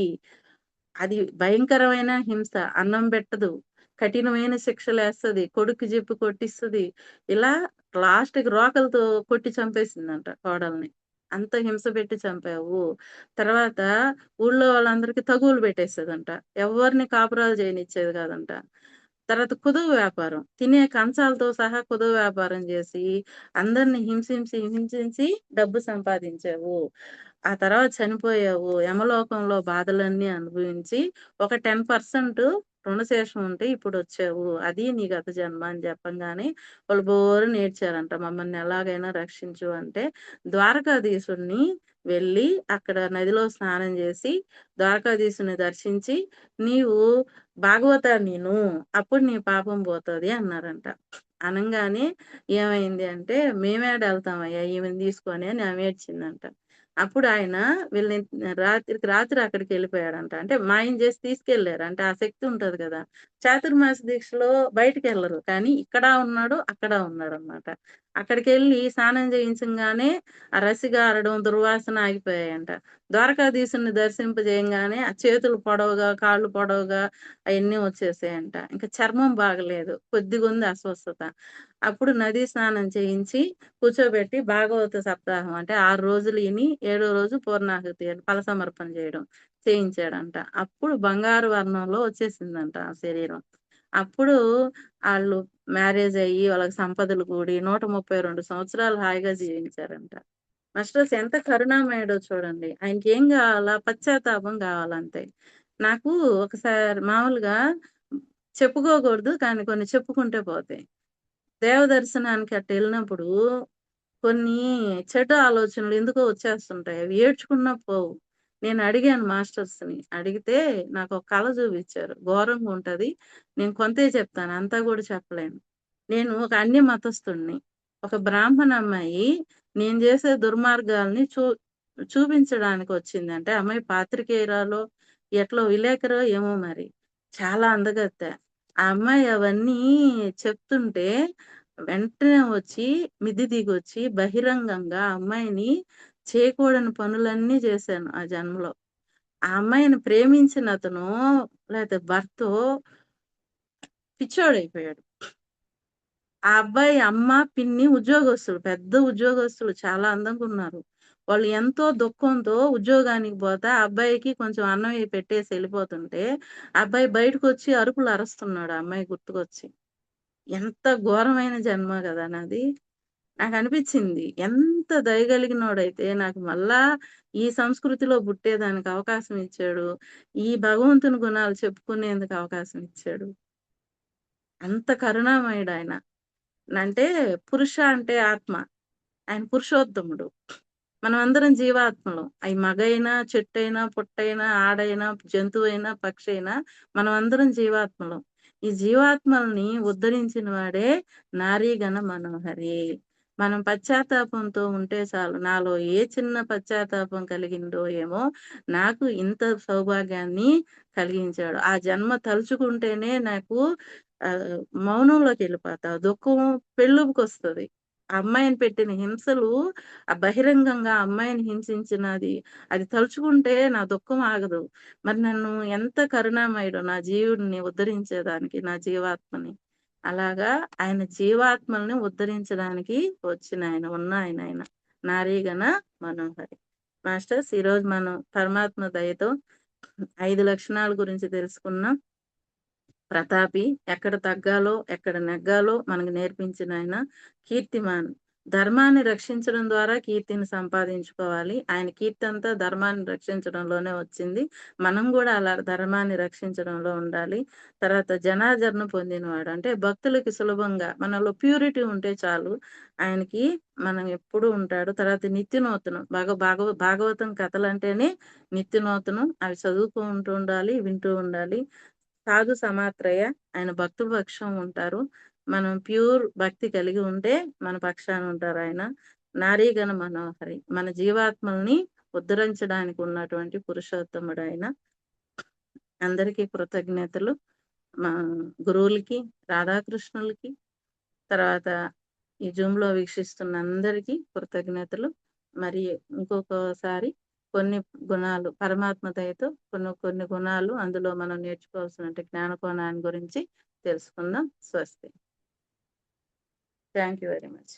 A: అది భయంకరమైన హింస. అన్నం బెట్టదు. కఠినమైన శిక్షలేస్తది. కొడుక్కి జెప్పి కొట్టిస్తది. ఇలా లాస్ట్‌కి రోకలతో కొట్టి చంపేసిందంట కోడల్ని. అంత హింస పెట్టి చంపావు. తర్వాత ఊళ్ళో వాళ్ళందరికి తగువులు పెట్టేసేదంట. ఎవ్వరిని కాపురాలు చేయనిచ్చేది కాదంట. తర్వాత కుదువ వ్యాపారం. తినే కంచాలతో సహా కుదువ వ్యాపారం జేసి అందరిని హింసించి డబ్బు సంపాదించావు. ఆ తర్వాత చనిపోయావు. యమలోకంలో బాధలన్నీ అనుభవించి ఒక 10% రుణశేషం ఉంటే ఇప్పుడొచ్చావు. అది నీ గత జన్మ అని చెప్పంగానే వాళ్ళు బోరున ఏడ్చారంట. మమ్మల్ని ఎలాగైనా రక్షించు అంటే, ద్వారకాధీశుడిని వెళ్ళి అక్కడ నదిలో స్నానం జేసి, ద్వారకాధీశుడిని దర్శించి, నీవు భాగవతాన్ని ఇను. అప్పుడు నీ పాపం పోతది అన్నారంట. అనంగానే ఏమైంది అంటే, మేమేడెళ్తామయ్యా ఈమెను తీసుకొని అని ఆమె ఏడ్చిందంట. అప్పుడు ఆయన వీళ్ళని రాత్రికి రాత్రి అక్కడికెళ్ళిపోయాడంట. అంటే మాయం చేసి తీసుకెళ్లారు. అంటే ఆ శక్తి ఉంటది గదా! చాతుర్మాస దీక్షలో బయటికెళ్ళరు. కానీ ఇక్కడ ఉన్నాడు, అక్కడ ఉన్నాడనమాట. అక్కడికెళ్ళి స్నానం చేయించంగానే ఆ రసిగారడం, దుర్వాసన ఆగిపోయాయంట. ద్వారకాధీశుడిని దర్శింపజేయంగానే ఆ చేతులు పొడవుగా, కాళ్ళు పొడవుగా అయన్నీ వచ్చేసాయంట. ఇంక చర్మం బాగలేదు. కొద్దిగుంది అస్వస్థత. అప్పుడు నదీ స్నానం చేయించి, కూర్చోబెట్టి భాగవత సప్తాహం అంటే 6 రోజులు ఇని, ఏడో రోజు పూర్ణాహుతి అని ఫలసమర్పణ చేయించాడంట. అప్పుడు బంగారు వర్ణంలో వచ్చేసిందంట ఆ శరీరం. అప్పుడు ఆళ్ళు మ్యారేజయ్యి, వాళ్ళకి సంపదలు కూడి 132 సంవత్సరాలు హాయిగా జీవించారంట. మాస్టర్స్ ఎంత కరుణామయుడో చూడండి. ఆయనకేం గావాలా? పశ్చాత్తాపం గావాలంతే. నాకు ఒకసారి మామూలుగా చెప్పుకోకూడదు. కానీ కొన్ని చెప్పుకుంటే పోతాయి. దేవదర్శనానికి అట్టెళ్ళినప్పుడు కొన్ని చెడు ఆలోచనలు ఎందుకో వచ్చేస్తుంటాయి. అవి ఏడ్చుకున్నా పోవు. నేను అడిగాను మాస్టర్స్‌ని. అడిగితే నాకొక కళ చూపిచ్చారు. ఘోరంగుంటది. నేను కొంతే చెప్తాను. అంతా గూడా చెప్పలేను. నేను ఒక అన్య మతస్థుడిని. ఒక బ్రాహ్మణ అమ్మాయి నేను చేసే దుర్మార్గాల్ని చూపించడానికొచ్చింది. ఆ అమ్మాయి పాత్రికేయురాలో, ఎట్లో విలేకరో ఏమో మరి. చాలా అందగత్తె. ఆ అమ్మాయి అవన్నీ చెప్తుంటే వెంటనే వచ్చి మిద్ది దిగొచ్చి బహిరంగంగా ఆ అమ్మాయిని చేయకూడని పనులన్నీ చేశాను ఆ జన్మలో. ఆ అమ్మాయిని ప్రేమించినతనో, లేతే భర్తో పిచ్చోడైపోయాడు. ఆ అబ్బాయి అమ్మ, పిన్ని ఉద్యోగస్తులు. పెద్ద ఉద్యోగస్తులు. చాలా అందంగున్నారు. వాళ్ళు ఎంతో దుఃఖంతో ఉద్యోగానికి పోతే, ఆ అబ్బాయికి కొంచెం అన్నం పెట్టేసి ఎళ్ళిపోతుంటే, ఆ అబ్బాయి బయటకొచ్చి అరుపులు అరుస్తున్నాడు ఆ అమ్మాయి గుర్తుకొచ్చి. ఎంత ఘోరమైన జన్మ గదా నాది. నాకనిపిచ్చింది. ఎంత దయగలిగినోడైతే నాకు మళ్ళా ఈ సంస్కృతిలో పుట్టేదానికి అవకాశం ఇచ్చాడు. ఈ భగవంతుని గుణాలు చెప్పుకునేందుకు అవకాశం ఇచ్చాడు. అంత కరుణామయుడాయన. అంటే పురుష అంటే ఆత్మ. ఆయన పురుషోత్తముడు. మనమందరం జీవాత్మలం. అయి మగైనా, చెట్టైనా, పుట్టైనా, ఆడైనా, జంతువైనా, పక్షైనా మనమందరం జీవాత్మలం. ఈ జీవాత్మల్ని ఉద్ధరించిన వాడే నారీగణ మనోహరి. మనం పశ్చాత్తాపంతో ఉంటే చాలు. నాలో ఏ చిన్న పశ్చాత్తాపం కలిగిందో ఏమో, నాకు ఇంత సౌభాగ్యాన్ని కలిగించాడు. ఆ జన్మ తలుచుకుంటేనే నాకు ఆహ్, మౌనంలోకెళ్ళిపోతా. దుఃఖం పెళ్ళుబుకొస్తది. ఆ అమ్మాయిని పెట్టిన హింసలు బహిరంగంగా ఆ అమ్మాయిని హింసించినది, అది తలుచుకుంటే నా దుఃఖం ఆగదు. మరి నన్ను ఎంత కరుణామయుడో నా జీవుడిని ఉద్ధరించేదానికి, నా జీవాత్మని. అలాగా ఆయన జీవాత్మల్ని ఉద్ధరించడానికి వచ్చినాయన, ఉన్నాయనాయన. నారీగణ మనోహరి. మాస్టర్స్ ఈరోజు మనం పరమాత్మ దయతో 5 లక్షణాల గురించి తెలుసుకున్నాం. ప్రతాపి. ఎక్కడ తగ్గాలో, ఎక్కడ నెగ్గాలో మనకు నేర్పించినాయన. కీర్తిమాన్. ధర్మాన్ని రక్షించడం ద్వారా కీర్తిని సంపాదించుకోవాలి. ఆయన కీర్తంతా ధర్మాన్ని రక్షించడంలోనే వచ్చింది. మనం గూడా అలా ధర్మాన్ని రక్షించడంలో ఉండాలి. తర్వాత జనాదరణ పొందినవాడు. అంటే భక్తులకి సులభంగా మనలో ప్యూరిటీ ఉంటే చాలు. ఆయనకి మనం ఎప్పుడూ ఉంటాడు. తర్వాత నిత్యనూతనం. భాగవతం కథలంటేనే నిత్యనూతనం. అవి చదువుకుంటూ ఉండాలి, వింటూ ఉండాలి. సాధు సమాత్రయ. ఆయన భక్తుల పక్షం ఉంటారు. మనం ప్యూర్ భక్తి కలిగి ఉంటే మన పక్షాన ఉంటారాయన. నారీగణ మనోహరి. మన జీవాత్మల్ని ఉద్ధరించడానికి ఉన్నటువంటి పురుషోత్తముడాయన. అందరికీ కృతజ్ఞతలు. మా గురువులకి, రాధాకృష్ణులకి, తర్వాత ఈ జూమ్‌లో వీక్షిస్తున్న అందరికీ కృతజ్ఞతలు. మరి ఇంకొకసారి కొన్ని గుణాలు పరమాత్మ దయతో కొన్ని కొన్ని గుణాలు అందులో మనం నేర్చుకోవాల్సినటువంటి జ్ఞాన కోణాన్ని గురించి తెలుసుకుందాం. స్వస్తి. Thank you very much.